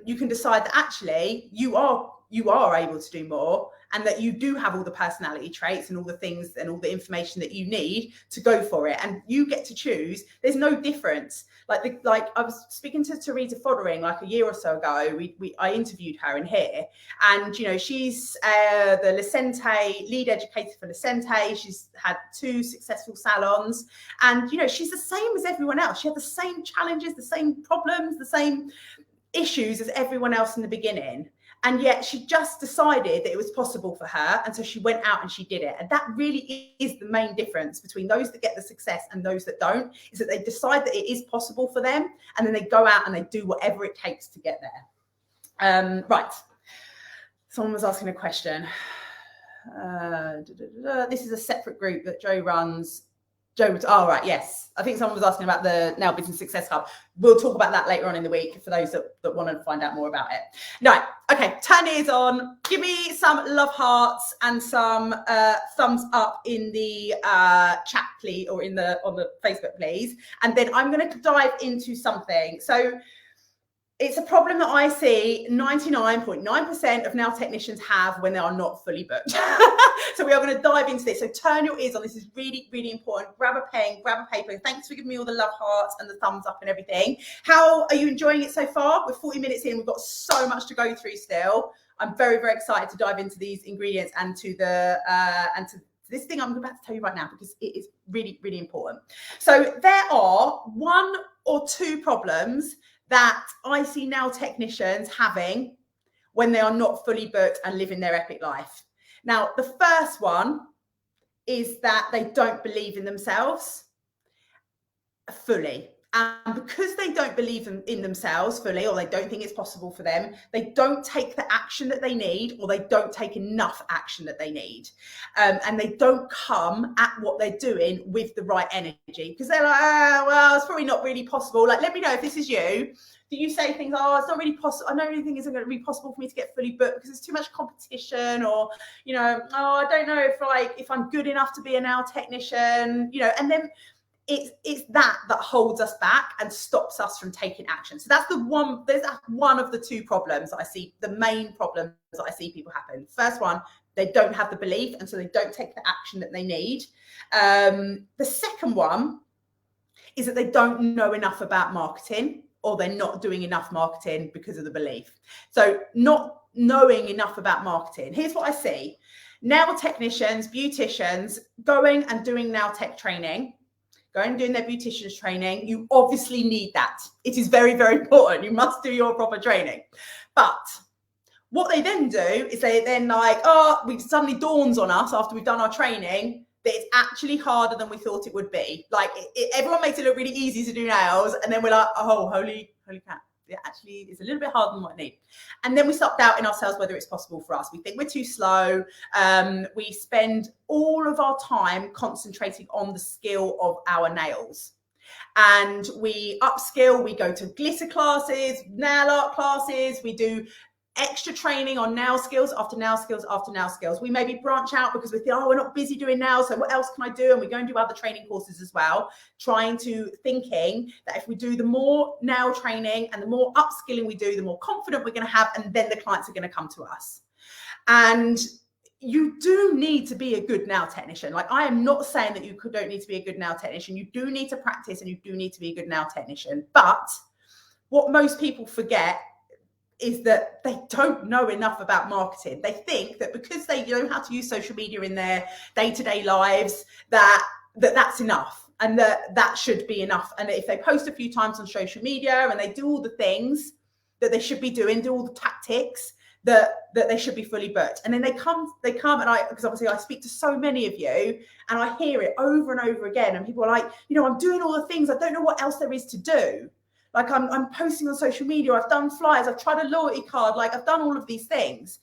decide that actually you are able to do more, and that you do have all the personality traits and all the things and all the information that you need to go for it. And you get to choose. There's no difference. Like I was speaking to Teresa Foddering like a year or so ago. I interviewed her in here, and she's the Licente lead educator for Licente. She's had 2 successful salons, and she's the same as everyone else. She had the same challenges, the same problems, the same issues as everyone else in the beginning. And yet she just decided that it was possible for her. And so she went out and she did it. And that really is the main difference between those that get the success and those that don't, is that they decide that it is possible for them. And then they go out and they do whatever it takes to get there. Right. Someone was asking a question. This is a separate group that Joe runs. Oh, right, yes. I think someone was asking about the Now Business Success Hub. We'll talk about that later on in the week for those that want to find out more about it. No, okay, turn ears on. Give me some love hearts and some thumbs up in the chat, please, or on the Facebook, please. And then I'm going to dive into something. So it's a problem that I see 99.9% of nail technicians have when they are not fully booked. So we are going to dive into this. So turn your ears on. This is really, really important. Grab a pen, grab a paper. Thanks for giving me all the love hearts and the thumbs up and everything. How are you enjoying it so far? We're 40 minutes in. We've got so much to go through still. I'm very, very excited to dive into these ingredients and to this thing I'm about to tell you right now, because it is really, really important. So there are 1 or 2 problems that I see nail technicians having when they are not fully booked and living their epic life. Now, the first one is that they don't believe in themselves fully. And because they don't believe in themselves fully, or they don't think it's possible for them, they don't take the action that they need, or they don't take enough action that they need. And they don't come at what they're doing with the right energy, because they're like, well, it's probably not really possible. Like, let me know if this is you. Do you say things, it's not really possible. I don't really think it's going to be possible for me to get fully booked because there's too much competition, or, I don't know if I'm good enough to be a nail technician, and then it's that holds us back and stops us from taking action. So that's one of the 2 problems that I see, the main problems that I see people happen. First one, they don't have the belief, and so they don't take the action that they need. The second one is that they don't know enough about marketing, or they're not doing enough marketing because of the belief. So not knowing enough about marketing. Here's what I see. Nail technicians, beauticians, going and doing nail tech training, going and doing their beautician's training. You obviously need that. It is very, very important. You must do your proper training. But what they then do is they then it suddenly dawns on us after we've done our training that it's actually harder than we thought it would be. Like everyone makes it look really easy to do nails, and then we're like, oh, holy crap. It actually is a little bit harder than what I need. And then we start doubting ourselves whether it's possible for us. We think we're too slow. We spend all of our time concentrating on the skill of our nails. And we upskill, we go to glitter classes, nail art classes, we do extra training on nail skills after nail skills after nail skills. We maybe branch out because we think, we're not busy doing nails, so what else can I do? And we go and do other training courses as well, thinking that if we do the more nail training and the more upskilling we do, the more confident we're going to have, and then the clients are going to come to us. And you do need to be a good nail technician. Like, I am not saying that you don't need to be a good nail technician. You do need to practice, and you do need to be a good nail technician. But what most people forget is that they don't know enough about marketing. They think that because they know how to use social media in their day-to-day lives, that's enough, and that should be enough. And if they post a few times on social media and they do all the things that they should be doing, do all the tactics, that they should be fully booked. And then they come and because obviously I speak to so many of you, and I hear it over and over again, and people are like, I'm doing all the things, I don't know what else there is to do. Like, I'm posting on social media, I've done flyers, I've tried a loyalty card, like I've done all of these things.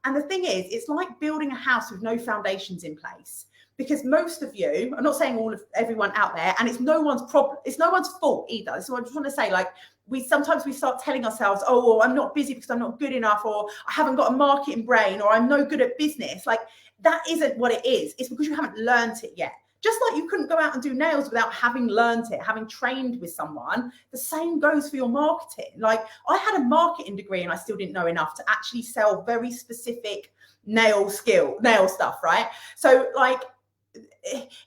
And the thing is, it's like building a house with no foundations in place, because most of you, I'm not saying everyone out there, and it's no one's problem, it's no one's fault either. So I just want to say, like, sometimes we start telling ourselves, oh, well, I'm not busy because I'm not good enough, or I haven't got a marketing brain, or I'm no good at business. Like, that isn't what it is. It's because you haven't learned it yet. Just like you couldn't go out and do nails without having learned it, having trained with someone, the same goes for your marketing. Like, I had a marketing degree and I still didn't know enough to actually sell very specific nail stuff, right? So, like,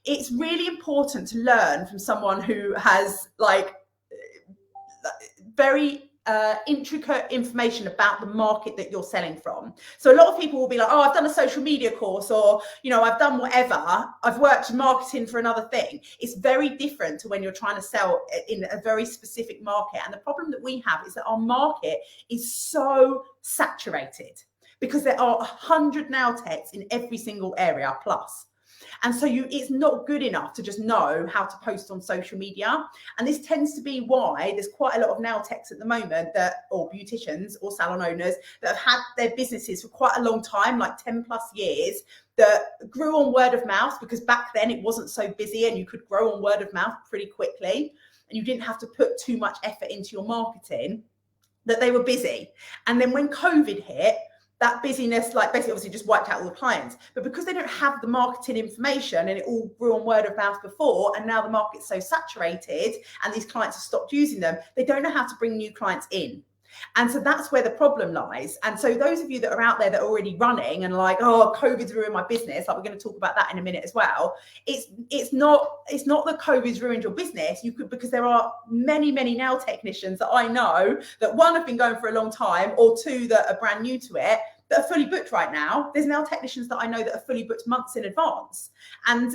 it's really important to learn from someone who has, like, very intricate information about the market that you're selling from. So a lot of people will be like, oh, I've done a social media course, or, you know, I've done whatever, I've worked in marketing for another thing. It's very different to when you're trying to sell in a very specific market. And the problem that we have is that our market is so saturated because there are 100 nail techs in every single area plus. And so it's not good enough to just know how to post on social media. And this tends to be why there's quite a lot of nail techs at the moment or beauticians or salon owners that have had their businesses for quite a long time, like 10 plus years, that grew on word of mouth, because back then it wasn't so busy and you could grow on word of mouth pretty quickly and you didn't have to put too much effort into your marketing, that they were busy. And then when COVID hit, that busyness, like, basically obviously just wiped out all the clients. But because they don't have the marketing information and it all grew on word of mouth before, and now the market's so saturated and these clients have stopped using them, they don't know how to bring new clients in. And so that's where the problem lies. And so those of you that are out there that are already running and like, oh, COVID's ruined my business, like, we're going to talk about that in a minute as well. It's not that COVID's ruined your business. Because there are many nail technicians that I know that, one, have been going for a long time, or two, that are brand new to it, that are fully booked right now. There's nail technicians that I know that are fully booked months in advance. And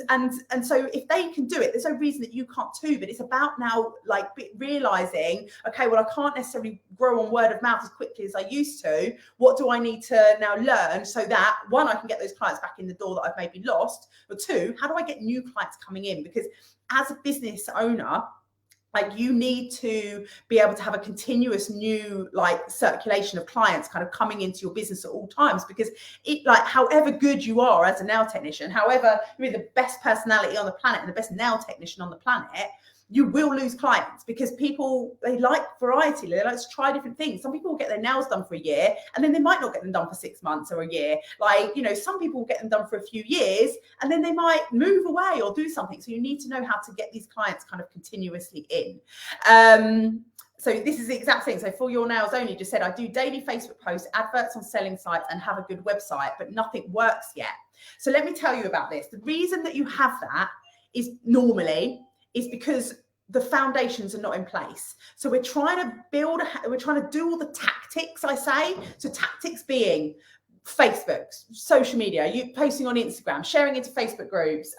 so if they can do it, there's no reason that you can't too. But it's about now, like, realizing, okay, well, I can't necessarily grow on word of mouth as quickly as I used to. What do I need to now learn so that, one, I can get those clients back in the door that I've maybe lost, or two, how do I get new clients coming in? Because as a business owner, like, you need to be able to have a continuous new, like, circulation of clients kind of coming into your business at all times, because it, like, however good you are as a nail technician, however you're the best personality on the planet and the best nail technician on the planet, you will lose clients, because people, they like variety. They like to try different things. Some people will get their nails done for a year and then they might not get them done for 6 months or a year. Like, you know, some people will get them done for a few years and then they might move away or do something. So you need to know how to get these clients kind of continuously in. So this is the exact thing. So for your nails only, just said, I do daily Facebook posts, adverts on selling sites, and have a good website, but nothing works yet. So let me tell you about this. The reason that you have that is because the foundations are not in place. So we're trying to do all the tactics, I say. So tactics being Facebook, social media, you posting on Instagram, sharing into Facebook groups,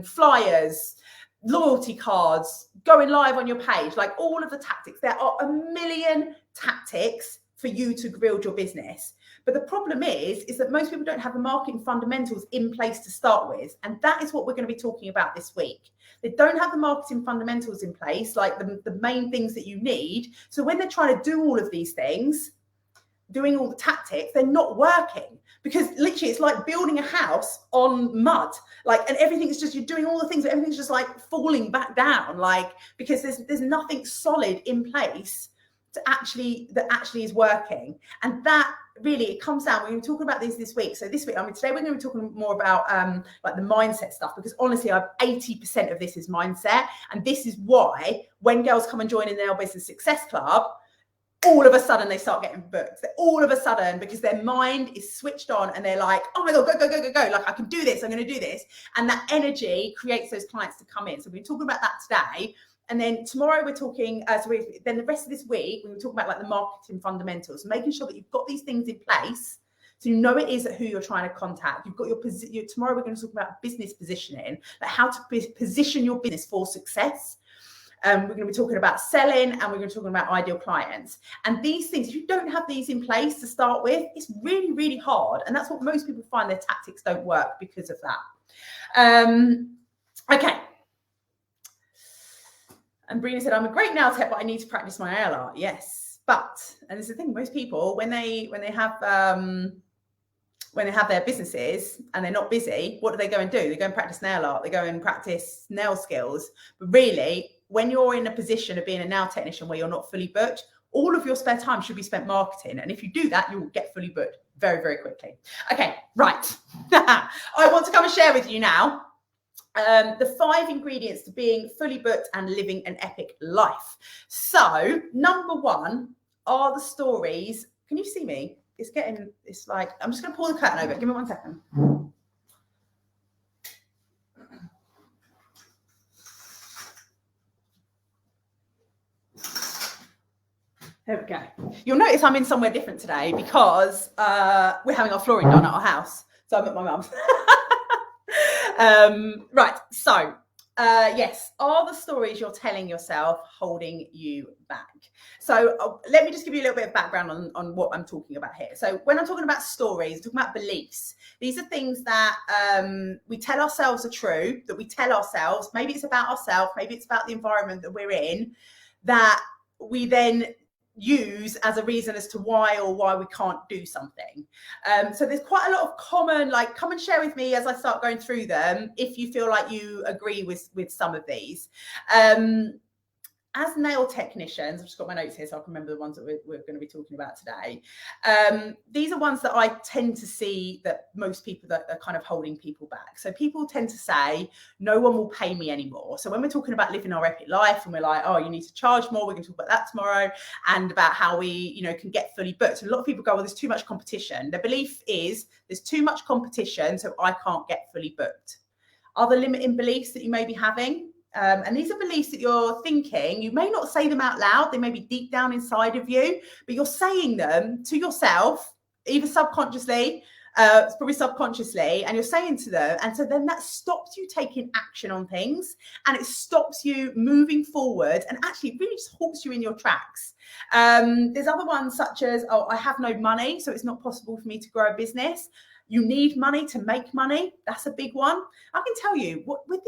flyers, loyalty cards, going live on your page, like, all of the tactics. There are a million tactics for you to build your business. But the problem is that most people don't have the marketing fundamentals in place to start with. And that is what we're going to be talking about this week. They don't have the marketing fundamentals in place, like the main things that you need. So when they're trying to do all of these things, doing all the tactics, they're not working, because literally it's like building a house on mud, like, and everything's just, you're doing all the things, but everything's just like falling back down, like, because there's nothing solid in place that actually is working. And that really, it comes down, we're going to be talking about this week. So this week, today we're going to be talking more about like the mindset stuff, because honestly, 80% of this is mindset. And this is why when girls come and join in the Nail Business Success Club, all of a sudden they start getting booked. All of a sudden, because their mind is switched on and they're like, oh my God, go. Like, I can do this. I'm going to do this. And that energy creates those clients to come in. So we're talking about that today. And then tomorrow we're talking, then the rest of this week, we're talking about, like, the marketing fundamentals, making sure that you've got these things in place so you know it is who you're trying to contact. You've got tomorrow we're going to talk about business positioning, like how to position your business for success. We're going to be talking about selling, and we're going to be talking about ideal clients. And these things, if you don't have these in place to start with, it's really, really hard. And that's what most people find, their tactics don't work because of that. Okay. And Brina said, I'm a great nail tech, but I need to practice my nail art. Yes. But, and it's the thing, most people, when they have when they have their businesses and they're not busy, what do they go and do? They go and practice nail art, they go and practice nail skills. But really, when you're in a position of being a nail technician where you're not fully booked, all of your spare time should be spent marketing. And if you do that, you will get fully booked very, very quickly. Okay, right. I want to come and share with you now the 5 ingredients to being fully booked and living an epic life. So number 1 are the stories. Can you see me? It's like, I'm just going to pull the curtain over. Give me 1 second. There we go. You'll notice I'm in somewhere different today because we're having our flooring done at our house. So I'm at my mum's. Right. So, yes, are the stories you're telling yourself holding you back? So let me just give you a little bit of background on what I'm talking about here. So when I'm talking about stories, I'm talking about beliefs. These are things that we tell ourselves are true, that we tell ourselves. Maybe it's about ourselves, maybe it's about the environment that we're in, that we then use as a reason as to why we can't do something. So there's quite a lot of common, like, come and share with me as I start going through them if you feel like you agree with some of these. As nail technicians, I've just got my notes here so I can remember the ones that we're going to be talking about today. These are ones that I tend to see that most people that are kind of holding people back. So people tend to say, no one will pay me anymore. So when we're talking about living our epic life and we're like, oh, you need to charge more, we're going to talk about that tomorrow, and about how we, can get fully booked. And a lot of people go, well, there's too much competition. The belief is there's too much competition, so I can't get fully booked. Other limiting beliefs that you may be having, and these are beliefs that you're thinking, you may not say them out loud, they may be deep down inside of you, but you're saying them to yourself, either subconsciously, it's probably subconsciously, and you're saying to them, and so then that stops you taking action on things, and it stops you moving forward, and actually really just halts you in your tracks. There's other ones such as, oh, I have no money, so it's not possible for me to grow a business. You need money to make money. That's a big one. I can tell you, with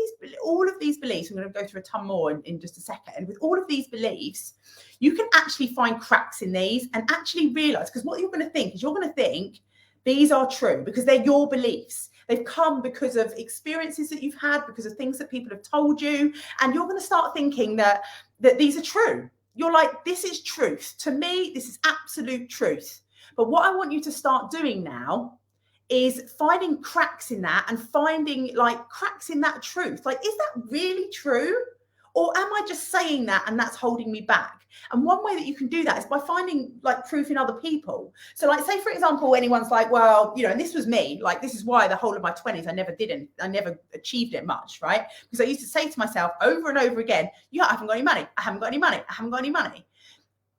all of these beliefs, I'm going to go through a ton more in just a second. With all of these beliefs, you can actually find cracks in these and actually realize, because what you're going to think is you're going to think these are true because they're your beliefs. They've come because of experiences that you've had, because of things that people have told you, and you're going to start thinking that these are true. You're like, this is truth. To me, this is absolute truth. But what I want you to start doing now is finding cracks in that and finding like cracks in that truth. Like, is that really true? Or am I just saying that and that's holding me back? And one way that you can do that is by finding like proof in other people. So like, say for example, anyone's like, well, and this was me, like, this is why the whole of my 20s, I never achieved it much, right? Because I used to say to myself over and over again, I haven't got any money. I haven't got any money. I haven't got any money.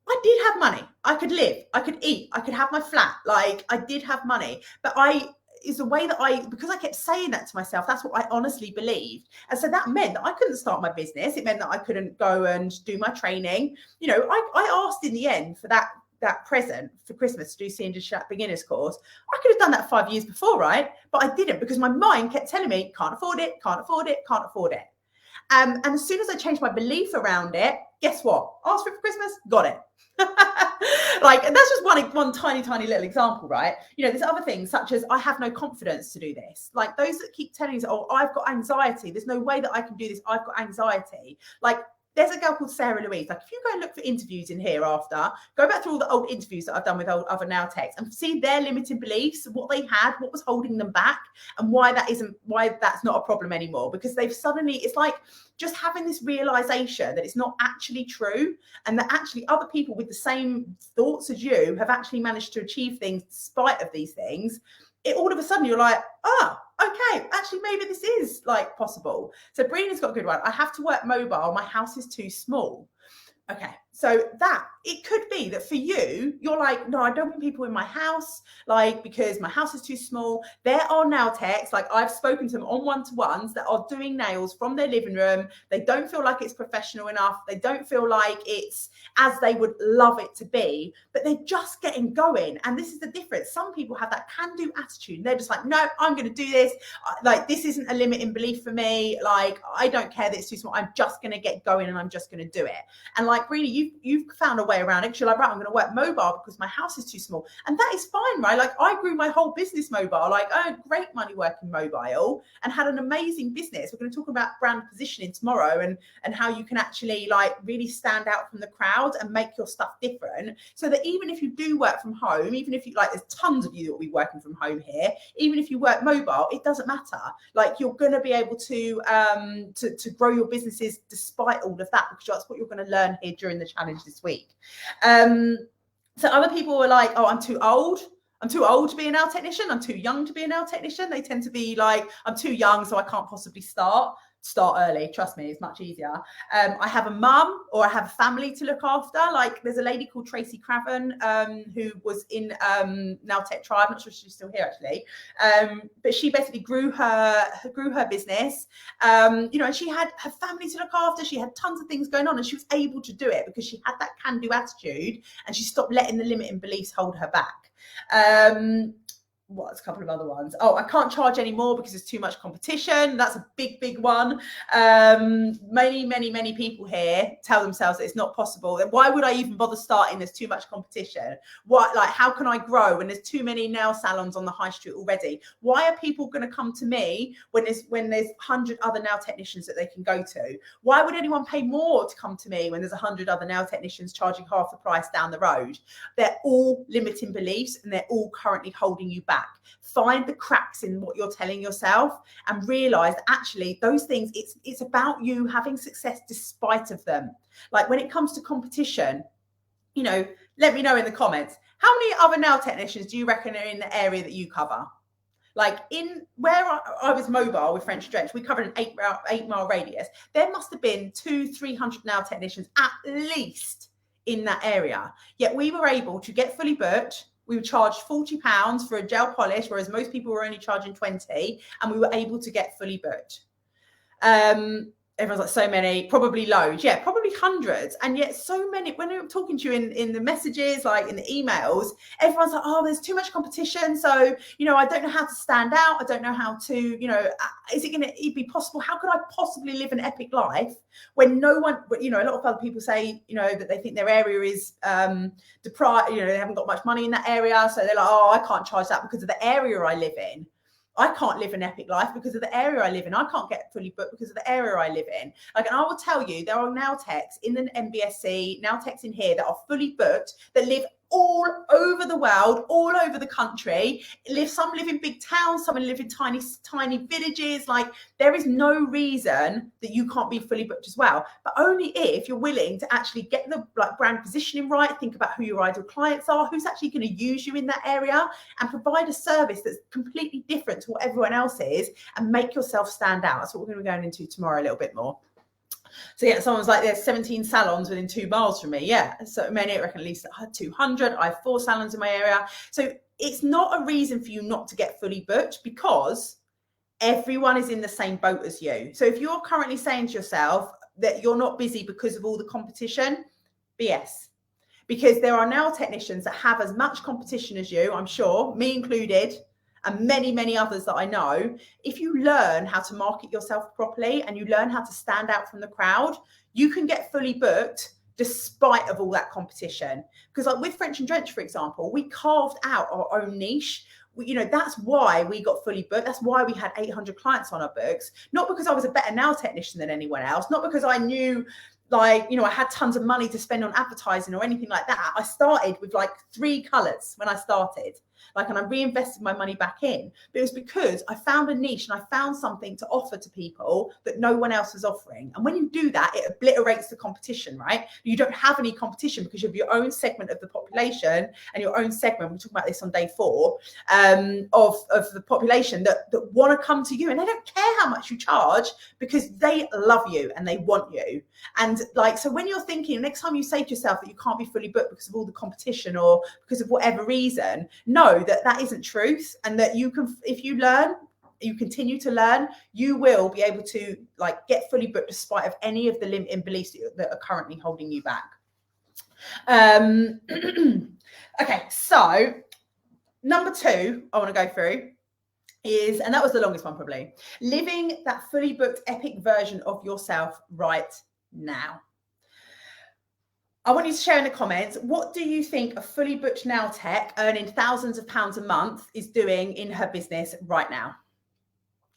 I did have money. I could live, I could eat, I could have my flat. Like, I did have money, but it's a way that because I kept saying that to myself, that's what I honestly believed. And so that meant that I couldn't start my business. It meant that I couldn't go and do my training. I asked in the end for that present for Christmas to do Cinder's Chat Beginners course. I could have done that 5 years before, right? But I didn't, because my mind kept telling me, can't afford it, can't afford it, can't afford it. And as soon as I changed my belief around it, guess what? Asked for it for Christmas, got it. Like, and that's just one tiny little example, right? There's other things such as I have no confidence to do this. Like, those that keep telling you, oh, I've got anxiety, there's no way that I can do this, I've got anxiety. Like, there's a girl called Sarah Louise. Like, if you go and look for interviews in here after, go back through all the old interviews that I've done with other nail techs and see their limiting beliefs, what they had, what was holding them back, and why that's not a problem anymore. Because it's like just having this realization that it's not actually true, and that actually other people with the same thoughts as you have actually managed to achieve things despite of these things. All of a sudden you're like, okay, actually maybe this is like possible. So Brina's got a good one. I have to work mobile. My house is too small. Okay, so that it could be that for you, you're like, no, I don't want people in my house, like, because my house is too small. There are nail techs, like I've spoken to them on one-to-ones, that are doing nails from their living room. They don't feel like it's professional enough. They don't feel like it's as they would love it to be, but they're just getting going. And this is the difference. Some people have that can-do attitude. They're just like, no, I'm going to do this. Like, this isn't a limiting belief for me. Like, I don't care that it's too small. I'm just going to get going and I'm just going to do it. And like, really, you've found a way around it because you're like, right, I'm going to work mobile because my house is too small. And that is fine, right? Like I grew my whole business mobile. Like I earned great money working mobile and had an amazing business. We're going to talk about brand positioning tomorrow and how you can actually like really stand out from the crowd and make your stuff different. So that even if you do work from home, even if you like, there's tons of you that will be working from home here, even if you work mobile, it doesn't matter. Like you're going to be able to grow your businesses despite all of that, because that's what you're going to learn here during the challenge this week. So other people were like, oh, I'm too old to be a nail technician. I'm too young to be a nail technician. They tend to be like, I'm too young, so I can't possibly start early. Trust me, it's much easier. I have a mum or I have a family to look after. Like there's a lady called Tracy Craven who was in Nail Tech Tribe. I'm not sure if she's still here actually, but she basically grew her business. And she had her family to look after. She had tons of things going on, and she was able to do it because she had that can-do attitude, and she stopped letting the limiting beliefs hold her back. What's a couple of other ones? Oh, I can't charge anymore because there's too much competition. That's a big one. Many people here tell themselves that it's not possible. Then why would I even bother starting? There's too much competition. How can I grow when there's too many nail salons on the high street already? Why are people going to come to me when there's 100 other nail technicians that they can go to? Why would anyone pay more to come to me when there's 100 other nail technicians charging half the price down the road? They're all limiting beliefs, and they're all currently holding you back. Find the cracks in what you're telling yourself and realize that actually those things, it's about you having success despite of them. Like when it comes to competition, let me know in the comments, how many other nail technicians do you reckon are in the area that you cover? Like in where I was mobile with French Drench, we covered an 8-mile radius. There must have been 200-300 nail technicians at least in that area. Yet we were able to get fully booked. We were charged £40 for a gel polish, whereas most people were only charging 20, and we were able to get fully booked. Everyone's like, so many, probably loads. Yeah, probably hundreds. And yet so many, when I'm talking to you in the messages, like in the emails, everyone's like, oh, there's too much competition. So, I don't know how to stand out. I don't know how to, is it going to be possible? How could I possibly live an epic life when no one, a lot of other people say, that they think their area is deprived, they haven't got much money in that area. So they're like, oh, I can't charge that because of the area I live in. I can't live an epic life because of the area I live in. I can't get fully booked because of the area I live in. And I will tell you, there are nail techs in the MBSC, nail techs in here that are fully booked, that live all over the world, all over the country. Some live in big towns, some live in tiny villages. Like there is no reason that you can't be fully booked as well, but only if you're willing to actually get the brand positioning right, think about who your ideal clients are, who's actually going to use you in that area, and provide a service that's completely different to what everyone else is, and make yourself stand out. That's what we're going to be going into tomorrow a little bit more. So yeah, someone's like, there's 17 salons within 2 miles from me. Yeah, so many, I reckon at least 200. I have 4 salons in my area. So it's not a reason for you not to get fully booked, because everyone is in the same boat as you. So if you're currently saying to yourself that you're not busy because of all the competition, BS. Because there are nail technicians that have as much competition as you, I'm sure, me included, and many others that I know. If you learn how to market yourself properly and you learn how to stand out from the crowd, you can get fully booked despite of all that competition. Because like with French and Drench, for example, we carved out our own niche. That's why we got fully booked. That's why we had 800 clients on our books. Not because I was a better nail technician than anyone else. Not because I knew, I had tons of money to spend on advertising or anything like that. I started with 3 colors when I started. And I reinvested my money back in. But it was because I found a niche and I found something to offer to people that no one else was offering. And when you do that, it obliterates the competition, right? You don't have any competition because you have your own segment of the population and your own segment. We're talking about this on day 4 of the population that want to come to you, and they don't care how much you charge because they love you and they want you. And so when you're thinking, next time you say to yourself that you can't be fully booked because of all the competition or because of whatever reason, know that isn't truth, and that you can, if you continue to learn, you will be able to get fully booked despite of any of the limiting beliefs that are currently holding you back. Okay, so number 2 I want to go through is, and that was the longest one probably, living that fully booked epic version of yourself right now. I want you to share in the comments, what do you think a fully booked nail tech earning thousands of pounds a month is doing in her business right now?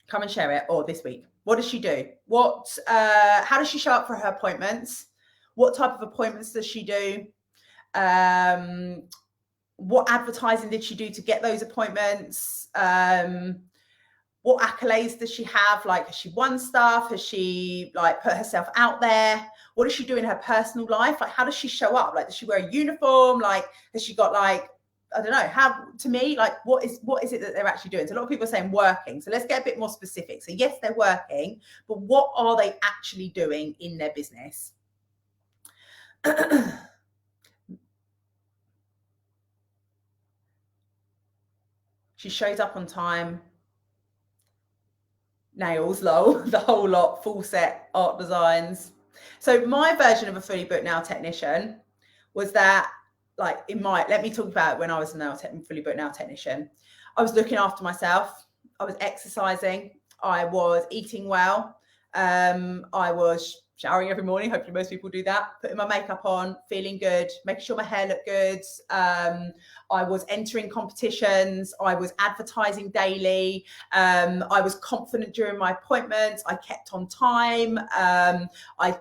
Come and share it, or this week. What does she do? How does she show up for her appointments? What type of appointments does she do? What advertising did she do to get those appointments? What accolades does she have? Like, has she won stuff? Has she like put herself out there? What does she do in her personal life? Like, how does she show up? Like, does she wear a uniform? Like, has she got like, I don't know, how, to me, like, what is it that they're actually doing? So a lot of people are saying working. So let's get a bit more specific. So yes, they're working, but what are they actually doing in their business? She shows up on time. Nails, lol, the whole lot, full set, art designs. So my version of a fully booked nail technician was that, like, let me talk about when I was a fully booked nail technician. I was looking after myself. I was exercising. I was eating well. I was showering every morning. Hopefully most people do that. Putting my makeup on, feeling good, making sure my hair looked good. I was entering competitions. I was advertising daily. I was confident during my appointments. I kept on time. I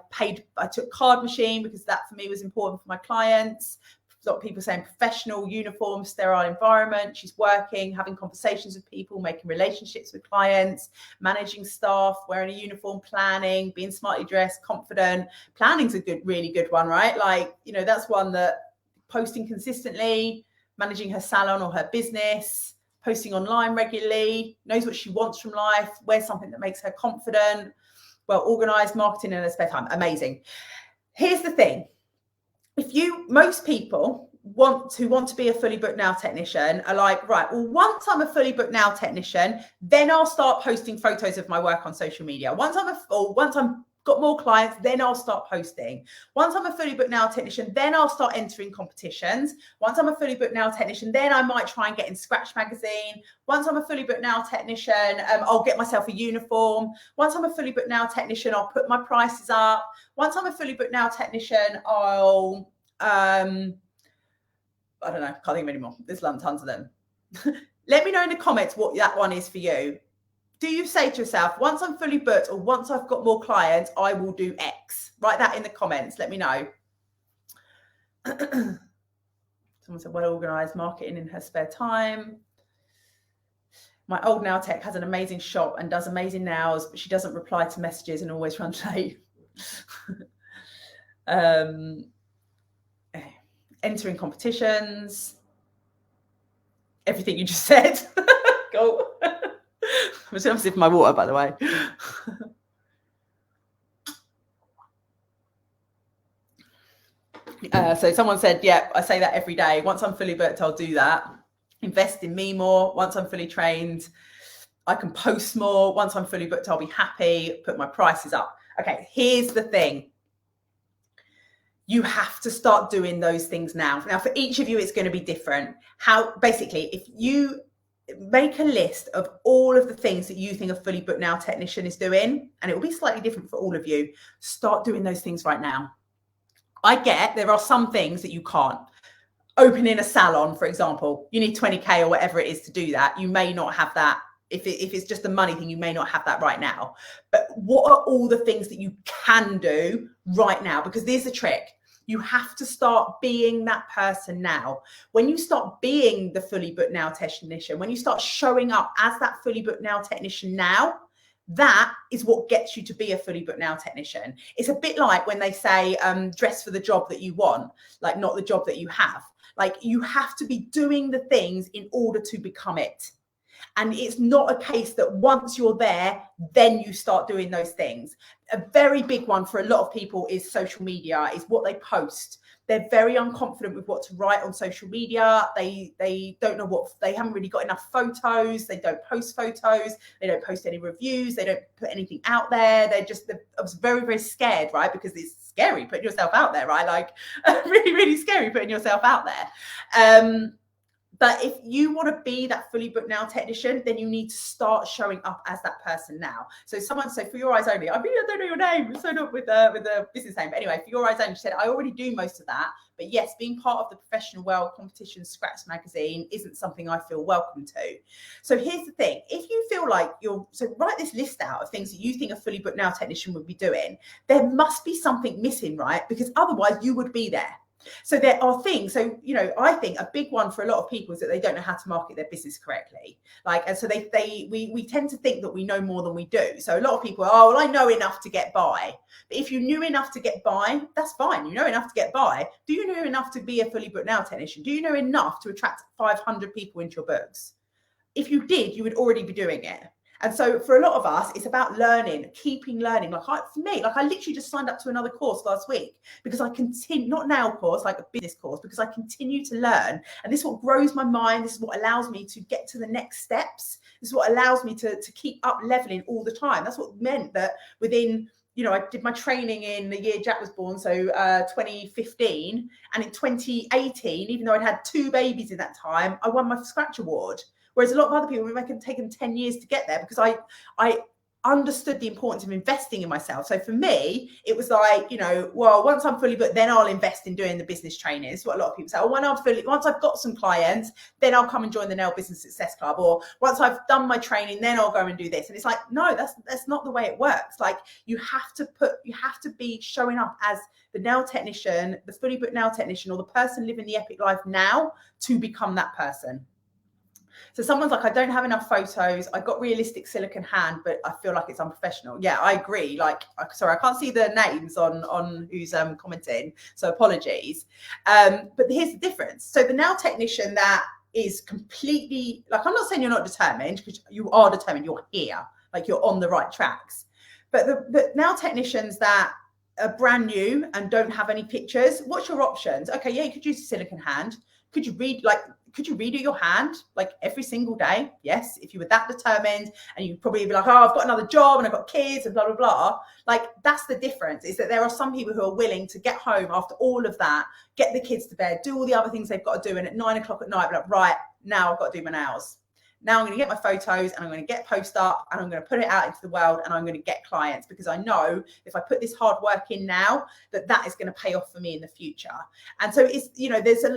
took card machine because that for me was important for my clients. A lot of people saying professional, uniform, sterile environment. She's working, having conversations with people, making relationships with clients, managing staff, wearing a uniform, planning, being smartly dressed, confident. Planning's a really good one, right? Like, you know, that's one that posting consistently, managing her salon or her business, posting online regularly, knows what she wants from life, wears something that makes her confident, well organized, marketing in her spare time. Amazing. Here's the thing. Most people who want to be a fully booked nail technician are like, right, well, once I'm a fully booked nail technician, then I'll start posting photos of my work on social media. Once I'm got more clients, then I'll start posting. Once I'm a fully booked nail technician, then I'll start entering competitions. Once I'm a fully booked nail technician, then I might try and get in Scratch magazine. Once I'm a fully booked nail technician, I'll get myself a uniform. Once I'm a fully booked nail technician, I'll put my prices up. Once I'm a fully booked nail technician, I'll, I don't know, can't think of any more. There's tons of them. Let me know in the comments what that one is for you. Do you say to yourself, once I'm fully booked or once I've got more clients, I will do X? Write that in the comments. Let me know. Someone said, well-organized, marketing in her spare time. My old nail tech has an amazing shop and does amazing nails, but she doesn't reply to messages and always runs late. Entering competitions. Everything you just said. Go. I'm just going to sip my water, by the way. So someone said, yeah, I say that every day. Once I'm fully booked, I'll do that. Invest in me more. Once I'm fully trained, I can post more. Once I'm fully booked, I'll be happy. Put my prices up. Okay, here's the thing. You have to start doing those things now. Now, for each of you, it's going to be different. Basically, if you make a list of all of the things that you think a fully booked nail technician is doing, and it will be slightly different for all of you, start doing those things right now. I get there are some things that you can't. Opening a salon, for example, you need 20K or whatever it is to do that. You may not have that. If it's just a money thing, you may not have that right now. But what are all the things that you can do right now? Because there's a trick. You have to start being that person now. When you start being the fully booked nail technician, when you start showing up as that fully booked nail technician now, that is what gets you to be a fully booked nail technician. It's a bit like when they say, dress for the job that you want, like not the job that you have. Like, you have to be doing the things in order to become it. And it's not a case that once you're there, then you start doing those things. A very big one for a lot of people is social media, is what they post. They're very unconfident with what to write on social media. They don't know they haven't really got enough photos. They don't post photos. They don't post any reviews. They don't put anything out there. I was very, very scared, right? Because it's scary putting yourself out there, right? Like really, really scary putting yourself out there. But if you want to be that fully booked now technician, then you need to start showing up as that person now. So for your eyes only, I don't know your name, so not with the business name. But anyway, for your eyes only, she said, I already do most of that. But yes, being part of the Professional World Competition Scraps magazine isn't something I feel welcome to. So here's the thing. If you feel like so write this list out of things that you think a fully booked now technician would be doing. There must be something missing, right? Because otherwise you would be there. So there are things. So, I think a big one for a lot of people is that they don't know how to market their business correctly. And so we tend to think that we know more than we do. So a lot of people are, oh, well, I know enough to get by. But if you knew enough to get by, that's fine. You know enough to get by. Do you know enough to be a fully booked now technician? Do you know enough to attract 500 people into your books? If you did, you would already be doing it. And so for a lot of us, it's about learning, keeping learning. For me, I literally just signed up to another course last week because I continue, not now course, like a business course, because I continue to learn. And this is what grows my mind. This is what allows me to get to the next steps. This is what allows me to keep up leveling all the time. That's what meant that within, I did my training in the year Jack was born, so 2015. And in 2018, even though I'd had 2 babies in that time, I won my Scratch Award. Whereas a lot of other people, it might have taken 10 years to get there because I understood the importance of investing in myself. So for me, it was like, well, once I'm fully booked, then I'll invest in doing the business training. It's what a lot of people say. Oh, once I've got some clients, then I'll come and join the Nail Business Success Club. Or once I've done my training, then I'll go and do this. And it's like, no, that's not the way it works. You have to be showing up as the nail technician, the fully booked nail technician, or the person living the epic life now to become that person. So someone's like, I don't have enough photos. I got realistic silicone hand, but I feel like it's unprofessional. Yeah, I agree. Sorry, I can't see the names on who's commenting. So apologies. But here's the difference. So the nail technician that is completely, I'm not saying you're not determined, because you are determined. You're here, you're on the right tracks. But the nail technicians that are brand new and don't have any pictures, what's your options? Okay, yeah, you could use a silicone hand. Could you redo your hand every single day? Yes, if you were that determined, and you'd probably be like, oh, I've got another job and I've got kids and blah, blah, blah. That's the difference, is that there are some people who are willing to get home after all of that, get the kids to bed, do all the other things they've got to do. And at 9 o'clock at night, be like, right, now I've got to do my nails. Now I'm going to get my photos and I'm going to get post up and I'm going to put it out into the world and I'm going to get clients, because I know if I put this hard work in now, that is going to pay off for me in the future. And so it's,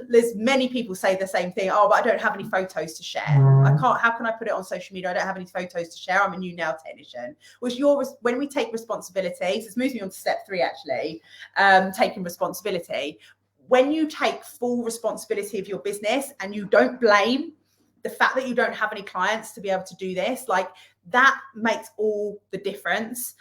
there's many people say the same thing. Oh, but I don't have any photos to share. How can I put it on social media? I don't have any photos to share. I'm a new nail technician. When we take responsibility, so this moves me on to step 3, actually, taking responsibility. When you take full responsibility of your business and you don't blame the fact that you don't have any clients to be able to do this, that makes all the difference.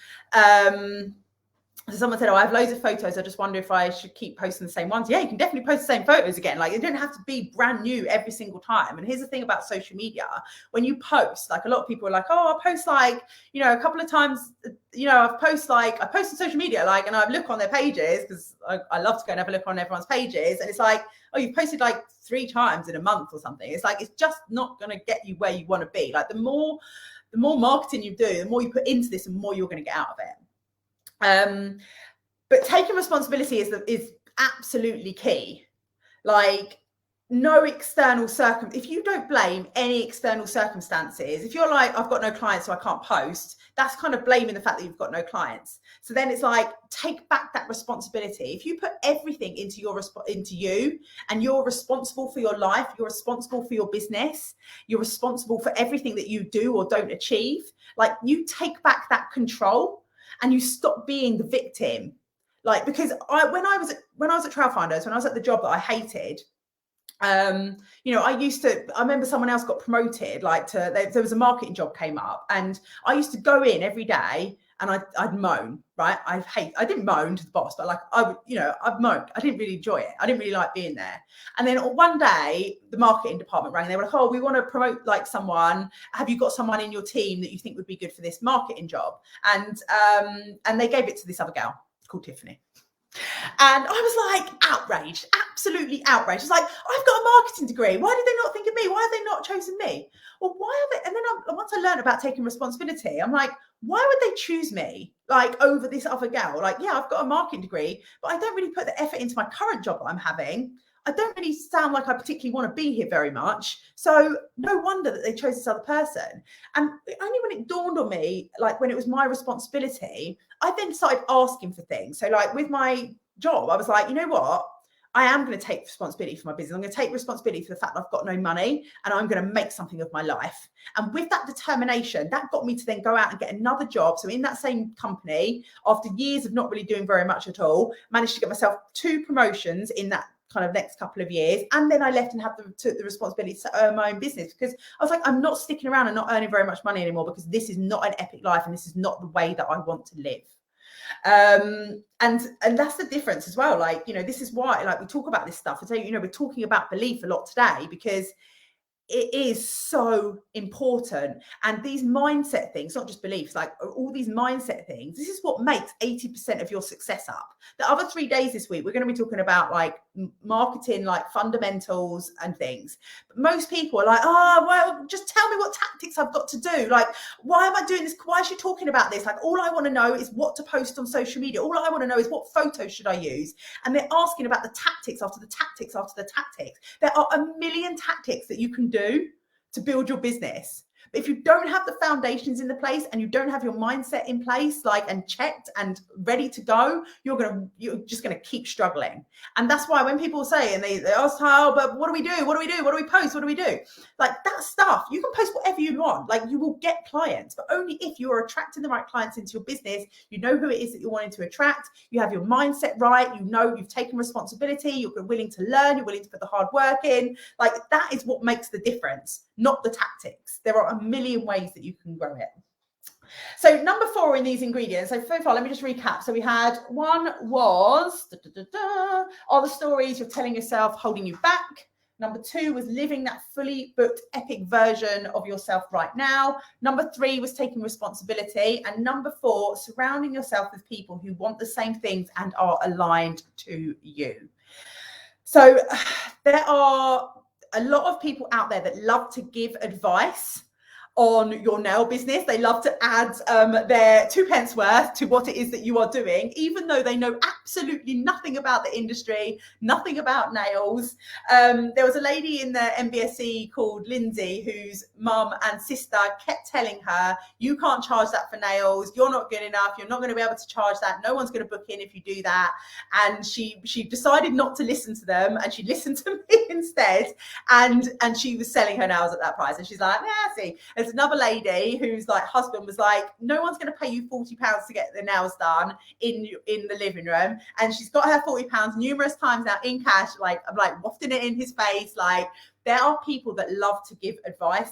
So someone said, oh, I have loads of photos. I just wonder if I should keep posting the same ones. Yeah, you can definitely post the same photos again. It don't have to be brand new every single time. And here's the thing about social media. When you post, a lot of people are like, oh, I post a couple of times, I post on social media, and I look on their pages, because I love to go and have a look on everyone's pages. And it's like, oh, you've posted 3 times in a month or something. It's it's just not going to get you where you want to be. The more marketing you do, the more you put into this, the more you're going to get out of it. But taking responsibility is absolutely key. No external if you don't blame any external circumstances, if you're like, I've got no clients, so I can't post, that's kind of blaming the fact that you've got no clients. So then it's take back that responsibility. If you put everything into you, and you're responsible for your life, you're responsible for your business, you're responsible for everything that you do or don't achieve, you take back that control. And you stop being the victim, because when I was at Trailfinders, when I was at the job that I hated, I remember someone else got promoted. There was a marketing job came up, and I used to go in every day and I'd moan, right? I didn't moan to the boss, but I'd moan. I didn't really enjoy it. I didn't really like being there. And then one day the marketing department rang and they were like, oh, we want to promote someone. Have you got someone in your team that you think would be good for this marketing job? And they gave it to this other girl called Tiffany. And I was outraged, absolutely outraged. It's I've got a marketing degree. Why did they not think of me? Why have they not chosen me? Well, why have they? And then once I learned about taking responsibility, I'm like, why would they choose me over this other girl? Yeah, I've got a marketing degree, but I don't really put the effort into my current job that I'm having. I don't really sound like I particularly want to be here very much. So no wonder that they chose this other person. And only when it dawned on me, like when it was my responsibility, I then started asking for things. So like with my job, I was like, you know what? I am going to take responsibility for my business. I'm going to take responsibility for the fact that I've got no money and I'm going to make something of my life. And with that determination, that got me to then go out and get another job. So in that same company, after years of not really doing very much at all, managed to get myself 2 promotions in that kind of next couple of years. And then I left and took the responsibility to earn my own business, because I was like, I'm not sticking around and not earning very much money anymore, because this is not an epic life and this is not the way that I want to live. And that's the difference as well. Like, you know, this is why, like, we talk about this stuff. I tell you, you know, we're talking about belief a lot today, because it is so important. And these mindset things, not just beliefs, like all these mindset things, this is what makes 80% of your success up. The other 3 days this week, we're going to be talking about like marketing, like fundamentals and things. But most people are like, oh, well, just tell me what tactics I've got to do. Like, why am I doing this? Why is she talking about this? Like, all I want to know is what to post on social media. All I want to know is what photos should I use? And they're asking about the tactics after the tactics after the tactics. There are a million tactics that you can do to build your business. But if you don't have the foundations in the place and you don't have your mindset in place, like, and checked and ready to go, you're just gonna keep struggling. And that's why when people say, and they ask, how, but what do we do? What do we do? What do we post? What do we do? Like, that stuff, you can post whatever you want. Like, you will get clients, but only if you are attracting the right clients into your business. You know who it is that you're wanting to attract. You have your mindset right. You know you've taken responsibility. You're willing to learn. You're willing to put the hard work in. Like, that is what makes the difference, not the tactics. There are a million ways that you can grow it. So number 4 in these ingredients. So far, let me just recap. So we had, one was, are the stories you're telling yourself holding you back? Number 2 was living that fully booked epic version of yourself right now. Number 3 was taking responsibility. And number 4, surrounding yourself with people who want the same things and are aligned to you. So there are a lot of people out there that love to give advice on your nail business. They love to add their 2 pence worth to what it is that you are doing, even though they know absolutely nothing about the industry, nothing about nails. There was a lady in the MBSE called Lindsay, whose mum and sister kept telling her, you can't charge that for nails. You're not good enough. You're not going to be able to charge that. No one's going to book in if you do that. And she decided not to listen to them, and she listened to me instead. And she was selling her nails at that price. And she's like, yeah, see. There's another lady whose like husband was like, no one's going to pay you £40 to get the nails done in the living room. And she's got her £40 numerous times now in cash. Like, I'm like wafting it in his face. Like, there are people that love to give advice,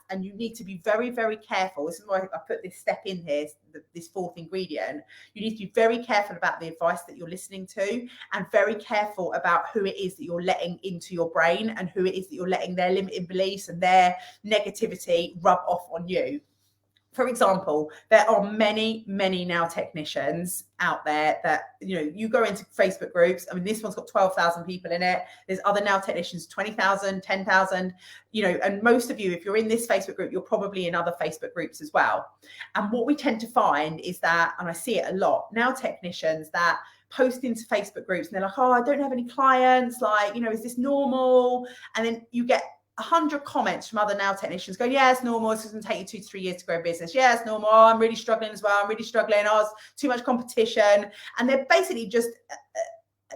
and you need to be very, very careful. This is why I put this step in here, this 4th ingredient. You need to be very careful about the advice that you're listening to, and very careful about who it is that you're letting into your brain, and who it is that you're letting their limiting beliefs and their negativity rub off on you. For example, there are many, many nail technicians out there that, you know, you go into Facebook groups. I mean, this one's got 12,000 people in it. There's other nail technicians, 20,000, 10,000, you know, and most of you, if you're in this Facebook group, you're probably in other Facebook groups as well. And what we tend to find is that, and I see it a lot, nail technicians that post into Facebook groups and they're like, oh, I don't have any clients. Like, you know, is this normal? And then you get 100 comments from other nail technicians going, yeah, it's normal. It's going to take you 2 to 3 years to grow a business. Yeah, it's normal. Oh, I'm really struggling as well. I'm really struggling. Oh, it's too much competition. And they're basically just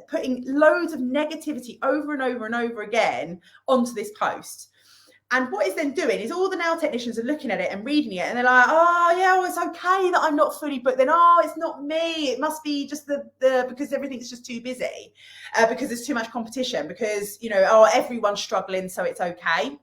putting loads of negativity over and over and over again onto this post. And what it's then doing is all the nail technicians are looking at it and reading it, and they're like, oh, yeah, well, it's okay that I'm not fully booked. Then, oh, it's not me. It must be just the because everything's just too busy, because there's too much competition, because, you know, oh, everyone's struggling, so it's okay.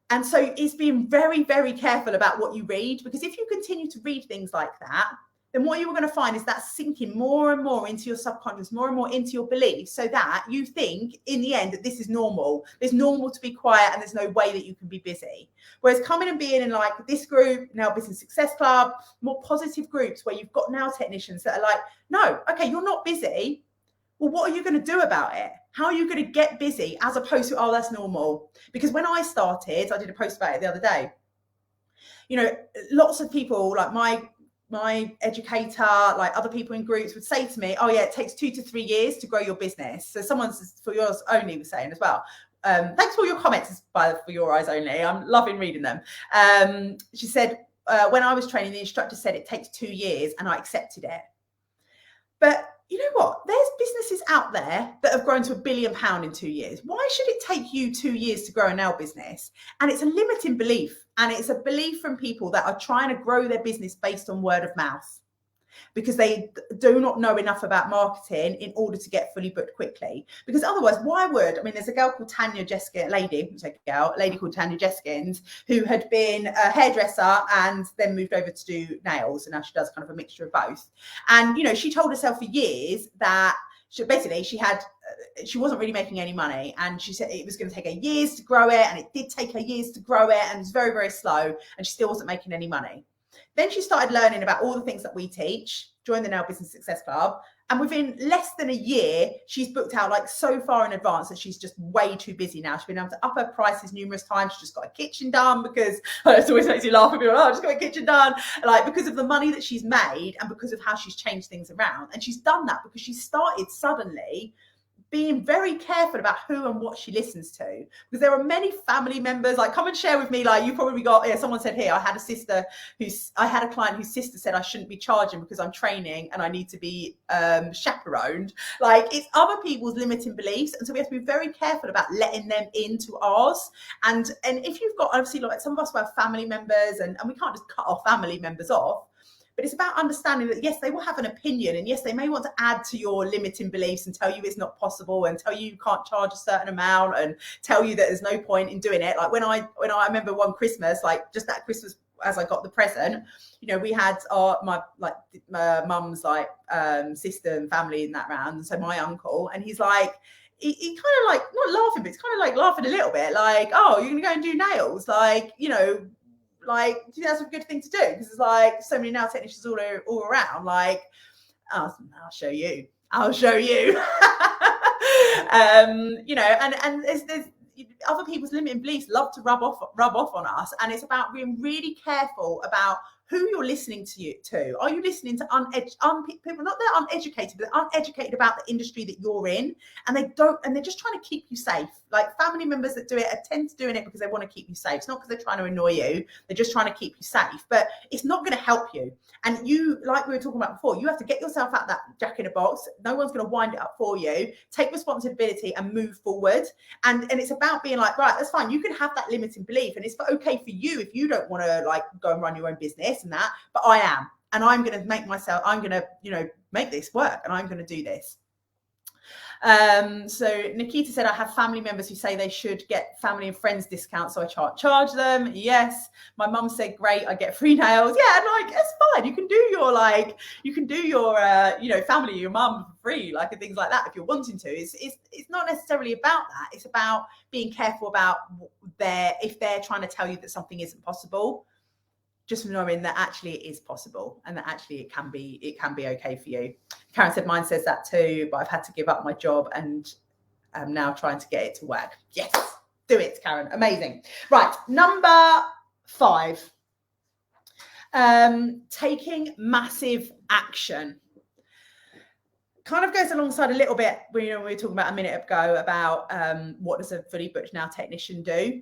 And so it's being very, very careful about what you read, because if you continue to read things like that, then what you're going to find is that sinking more and more into your subconscious, more and more into your beliefs, so that you think in the end that this is normal. It's normal to be quiet and there's no way that you can be busy. Whereas coming and being in like this group, Nail Business Success Club, more positive groups where you've got nail technicians that are like, no, okay, you're not busy. Well, what are you going to do about it? How are you going to get busy, as opposed to, oh, that's normal? Because when I started, I did a post about it the other day. You know, lots of people, like my educator, like other people in groups would say to me, oh yeah, it takes 2 to 3 years to grow your business. So someone's for yours only was saying as well. Thanks for all your comments for your eyes only. I'm loving reading them. She said, when I was training, the instructor said it takes 2 years and I accepted it. But you know what? There's businesses out there that have grown to £1 billion in 2 years. Why should it take you 2 years to grow a nail business? And it's a limiting belief. And it's a belief from people that are trying to grow their business based on word of mouth, because they do not know enough about marketing in order to get fully booked quickly. Because otherwise, there's a girl called Tanya Jeskins, lady called Tanya Jeskins, who had been a hairdresser and then moved over to do nails. And now she does kind of a mixture of both. And, she told herself for years that she wasn't really making any money. And she said it was going to take her years to grow it. And it did take her years to grow it. And it was very, very slow. And she still wasn't making any money. Then she started learning about all the things that we teach, joined the Nail Business Success Club. And within less than a year, she's booked out like so far in advance that she's just way too busy now. She's been able to up her prices numerous times. She just got a kitchen done because it always makes you laugh at people. Oh, I just got a kitchen done. Like, because of the money that she's made and because of how she's changed things around. And she's done that because she started suddenly being very careful about who and what she listens to, because there are many family members like come and share with me, like you probably got, someone said here, I had a client whose sister said I shouldn't be charging because I'm training and I need to be chaperoned. Like, it's other people's limiting beliefs, and so we have to be very careful about letting them into ours. And if you've got, obviously, like some of us have family members, and we can't just cut our family members off. But it's about understanding that, yes, they will have an opinion, and yes, they may want to add to your limiting beliefs and tell you it's not possible and tell you you can't charge a certain amount and tell you that there's no point in doing it. Like when I remember one Christmas, like just that Christmas as I got the present, we had my mum's sister and family in that round. So my uncle, and he's like, he kind of like, not laughing, but it's kind of like laughing a little bit, like, oh, you're going to go and do nails? Like, like, do you think that's a good thing to do? Because it's like so many nail technicians all around. Like, I'll show you. And there's other people's limiting beliefs love to rub off on us, and it's about being really careful about who you're listening to. Are you listening to people, not that uneducated, but uneducated about the industry that you're in, and they're just trying to keep you safe. Like family members that do it tend to doing it because they want to keep you safe. It's not because they're trying to annoy you. They're just trying to keep you safe, but it's not going to help you. And you, like we were talking about before, you have to get yourself out that jack in a box. No one's going to wind it up for you. Take responsibility and move forward. And it's about being like, right, that's fine. You can have that limiting belief, and it's okay for you if you don't want to like go and run your own business and that, but I am, and I'm going to I'm going to make this work, and I'm going to do this. So Nikita said, I have family members who say they should get family and friends discounts, so I charge them. Yes. My mum said, great, I get free nails. Yeah, and like, it's fine. You can do your family, your mum for free, like, and things like that if you're wanting to. It's not necessarily about that. It's about being careful about if they're trying to tell you that something isn't possible, just knowing that actually it is possible, and that actually it can be okay for you. Karen said, mine says that too, but I've had to give up my job and I'm now trying to get it to work. Yes, do it, Karen. Amazing. Right, number 5, taking massive action. Kind of goes alongside a little bit, we were talking about a minute ago about what does a fully booked nail technician do.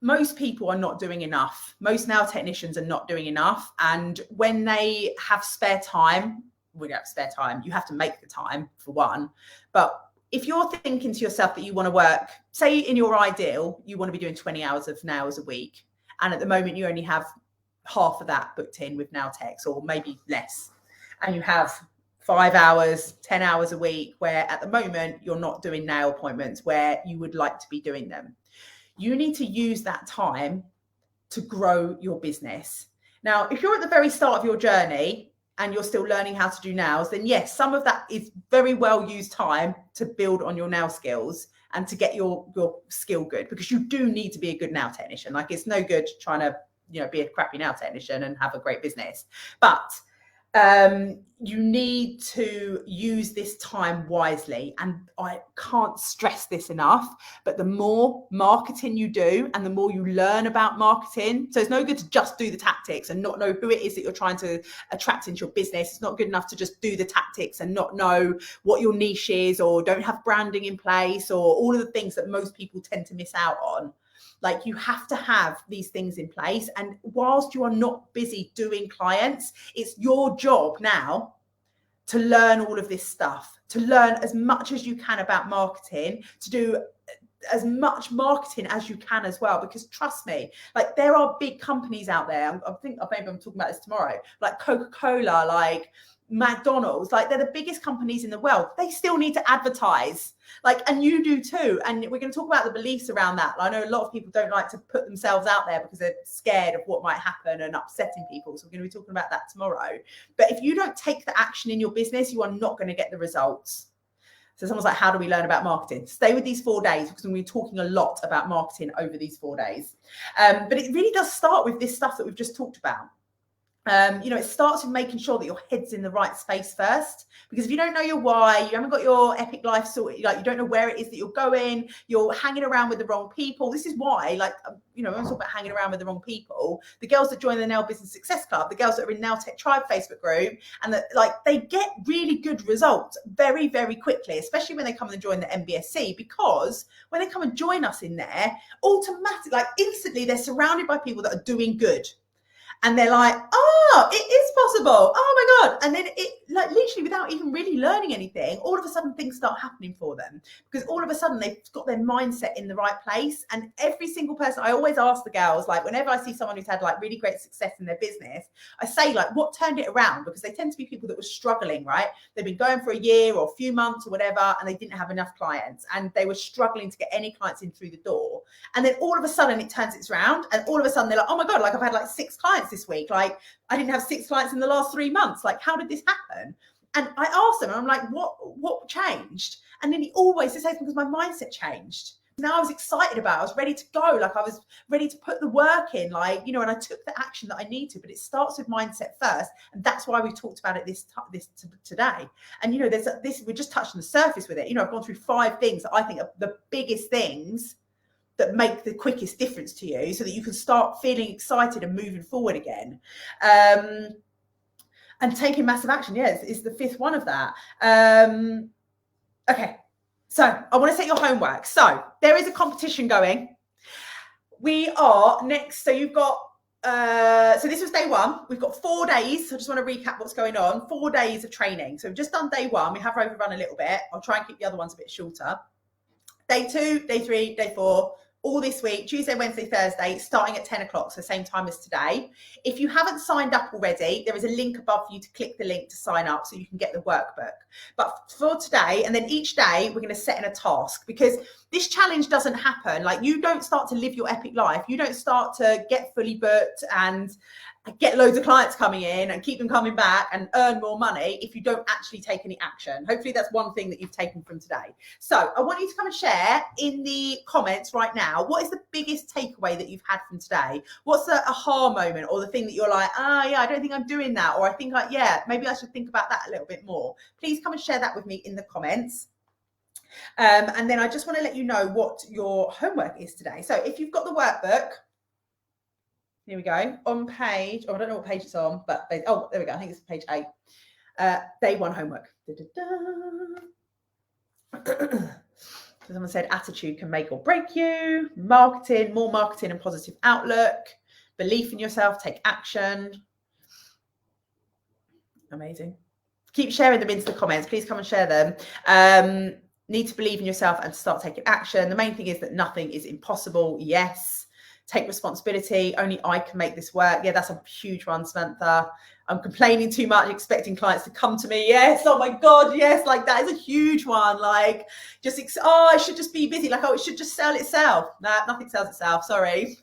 Most people are not doing enough. Most nail technicians are not doing enough. And when they have spare time, we don't have spare time. You have to make the time, for one. But if you're thinking to yourself that you want to work, say in your ideal, you want to be doing 20 hours of nails a week. And at the moment, you only have half of that booked in with nail techs, or maybe less. And you have 5 hours, 10 hours a week, where at the moment, you're not doing nail appointments where you would like to be doing them. You need to use that time to grow your business. Now, if you're at the very start of your journey and you're still learning how to do nails, then yes, some of that is very well used time to build on your nail skills and to get your skill good, because you do need to be a good nail technician. Like, it's no good trying to, be a crappy nail technician and have a great business. But You need to use this time wisely. And I can't stress this enough, but the more marketing you do and the more you learn about marketing, so it's no good to just do the tactics and not know who it is that you're trying to attract into your business. It's not good enough to just do the tactics and not know what your niche is, or don't have branding in place, or all of the things that most people tend to miss out on. Like, you have to have these things in place. And whilst you are not busy doing clients, it's your job now to learn all of this stuff, to learn as much as you can about marketing, to do as much marketing as you can as well. Because trust me, like, there are big companies out there. I think maybe I'm talking about this tomorrow, like Coca-Cola, like McDonald's, like, they're the biggest companies in the world. They still need to advertise, like, and you do too. And we're going to talk about the beliefs around that. I know a lot of people don't like to put themselves out there because they're scared of what might happen and upsetting people. So we're going to be talking about that tomorrow. But if you don't take the action in your business, you are not going to get the results. So someone's like, how do we learn about marketing? Stay with these 4 days, because we're talking a lot about marketing over these 4 days. But it really does start with this stuff that we've just talked about. It starts with making sure that your head's in the right space first, because if you don't know your why, you haven't got your epic life sorted, like, you don't know where it is that you're going, you're hanging around with the wrong people. This is why, like, when I talk about hanging around with the wrong people, the girls that join the Nail Business Success Club, the girls that are in Nail Tech Tribe Facebook group, and that, like, they get really good results very, very quickly, especially when they come and join the MBSC, because when they come and join us in there, automatically, like, instantly, they're surrounded by people that are doing good. And they're like, oh, it is possible. Oh my God. And then it, like, literally without even really learning anything, all of a sudden things start happening for them, because all of a sudden they've got their mindset in the right place. And every single person, I always ask the girls, like, whenever I see someone who's had like really great success in their business, I say, like, what turned it around? Because they tend to be people that were struggling, right? They've been going for a year or a few months or whatever, and they didn't have enough clients, and they were struggling to get any clients in through the door. And then all of a sudden it turns its round, and all of a sudden they're like, oh my God, like, I've had like 6 clients this week. Like, I didn't have 6 clients in the last 3 months. Like, how did this happen? And I asked them, and I'm like, what changed? And then he always says, because my mindset changed. Now I was excited about it. I was ready to go. Like, I was ready to put the work in, like, and I took the action that I need to. But it starts with mindset first. And that's why we talked about it this today. And, there's this, we're just touching the surface with it. I've gone through 5 things that I think are the biggest things that make the quickest difference to you, so that you can start feeling excited and moving forward again. And taking massive action, is the 5th one of that. Okay, so I want to set your homework. So there is a competition going. We are next, so you've got, so this was day 1. We've got 4 days. So I just want to recap what's going on. 4 days of training. So we've just done day 1. We have overrun a little bit. I'll try and keep the other ones a bit shorter. Day 2, day 3, day 4, all this week, Tuesday, Wednesday, Thursday, starting at 10 o'clock, so same time as today. If you haven't signed up already, there is a link above for you to click the link to sign up so you can get the workbook. But for today, and then each day, we're going to set in a task, because this challenge doesn't happen. Like, you don't start to live your epic life. You don't start to get fully booked and get loads of clients coming in and keep them coming back and earn more money if you don't actually take any action. Hopefully that's one thing that you've taken from today. So I want you to come and share in the comments right now, what is the biggest takeaway that you've had from today? What's the aha moment, or the thing that you're like, yeah, I don't think I'm doing that, or I think, like, yeah, maybe I should think about that a little bit more. Please come and share that with me in the comments. And then I just want to let you know what your homework is today. So if you've got the workbook, here we go, on page, I don't know what page it's on, but, there we go, I think it's page 8. Day 1 homework. Someone said attitude can make or break you. Marketing, more marketing and positive outlook. Belief in yourself, take action. Amazing. Keep sharing them into the comments. Please come and share them. Need to believe in yourself and start taking action. The main thing is that nothing is impossible. Yes. Take responsibility. Only I can make this work. Yeah, that's a huge one, Samantha. I'm complaining too much, expecting clients to come to me. Yes. Oh my God. Yes. Like, that is a huge one. Like, just, I should just be busy. Like, it should just sell itself. Nah, nothing sells itself. Sorry.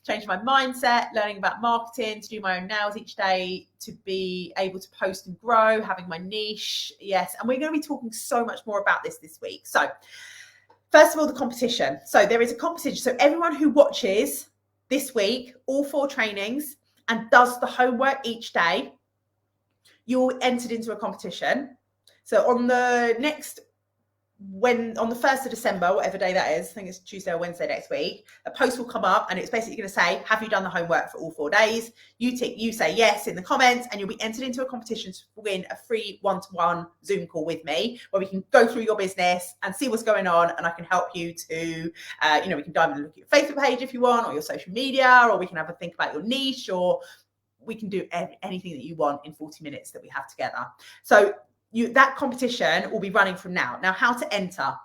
Changing my mindset, learning about marketing, to do my own nails each day, to be able to post and grow, having my niche. Yes. And we're going to be talking so much more about this week. So, first of all, the competition. So there is a competition. So everyone who watches this week, all 4 trainings, and does the homework each day, you're entered into a competition. So on the 1st of December, whatever day that is, I think it's Tuesday or Wednesday next week, a post will come up and it's basically going to say, have you done the homework for all 4 days? You say yes in the comments, and you'll be entered into a competition to win a free one-to-one Zoom call with me, where we can go through your business and see what's going on, and I can help you to, we can dive and look at your Facebook page if you want, or your social media, or we can have a think about your niche, or we can do anything that you want in 40 minutes that we have together. So that competition will be running from now. Now, how to enter.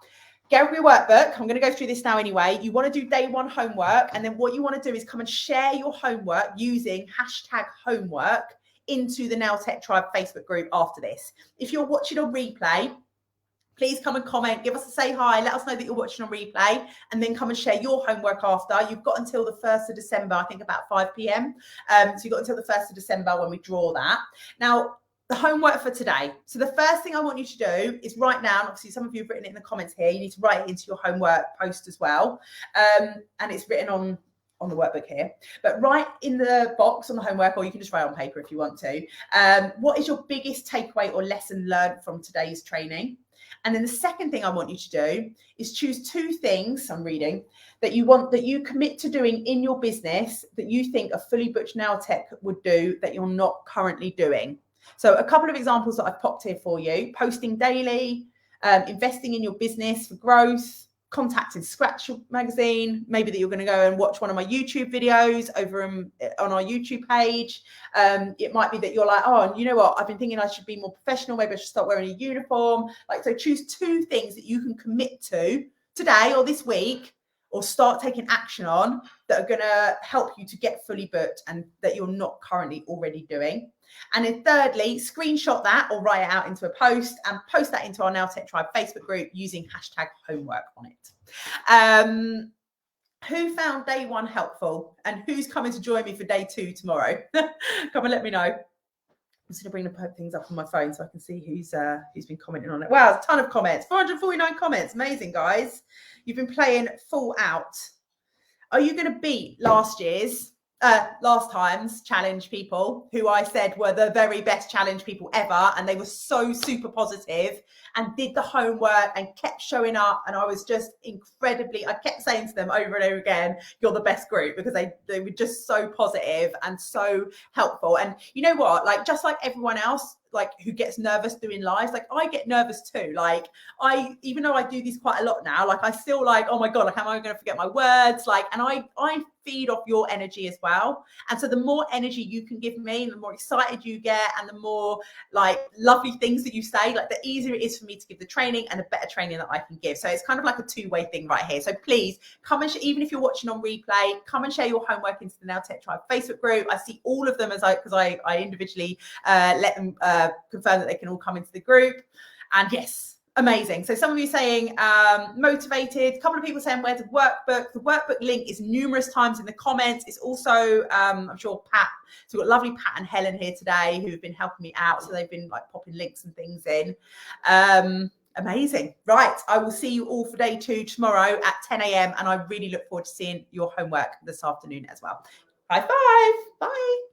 Get up your workbook. I'm going to go through this now anyway. You want to do day 1 homework, and then what you want to do is come and share your homework using #homework into the Nail Tech Tribe Facebook group after this. If you're watching on replay, please come and comment, give us a say hi, let us know that you're watching on replay, and then come and share your homework after. You've got until the 1st of December, I think about 5 p.m. So you've got until the 1st of December when we draw that. Now, the homework for today. So the first thing I want you to do is write down, obviously some of you have written it in the comments here, you need to write it into your homework post as well. And it's written on the workbook here, but write in the box on the homework, or you can just write on paper if you want to. What is your biggest takeaway or lesson learned from today's training? And then the second thing I want you to do is choose 2 things, I'm reading, that you commit to doing in your business that you think a fully booked nail tech would do that you're not currently doing. So a couple of examples that I've popped here for you: posting daily, investing in your business for growth, contacting Scratch magazine, maybe that you're going to go and watch one of my YouTube videos over on our YouTube page. It might be that you're like, oh, you know what, I've been thinking I should be more professional, maybe I should start wearing a uniform. So choose 2 things that you can commit to today or this week, or start taking action on, that are going to help you to get fully booked and that you're not currently already doing. And then thirdly, screenshot that or write it out into a post and post that into our Nail Tech Tribe Facebook group using #homework on it. Who found day 1 helpful, and who's coming to join me for day 2 tomorrow? Come and let me know. I'm just going to bring the things up on my phone so I can see who's been commenting on it. Wow, a ton of comments, 449 comments. Amazing, guys. You've been playing full out. Are you going to beat last time's challenge people, who I said were the very best challenge people ever, and they were so super positive and did the homework and kept showing up, and I was just I kept saying to them over and over again, you're the best group, because they were just so positive and so helpful. And you know what, just like everyone else who gets nervous doing lives, I get nervous too. Even though I do these quite a lot now, I still oh my God, how am I going to forget my words? And I feed off your energy as well. And so the more energy you can give me, the more excited you get, and the more lovely things that you say, the easier it is for me to give the training, and the better training that I can give. So it's kind of like a 2-way thing right here. So please come and even if you're watching on replay, come and share your homework into the Nail Tech Tribe Facebook group. I see all of them because I individually let them confirm that they can all come into the group. And yes, amazing. So some of you saying motivated, a couple of people saying where's the workbook. The workbook link is numerous times in the comments. It's also I'm sure Pat, so we've got lovely Pat and Helen here today who've been helping me out, so they've been popping links and things in. Amazing. Right, I will see you all for day 2 tomorrow at 10 a.m. and I really look forward to seeing your homework this afternoon as well. High five. Bye.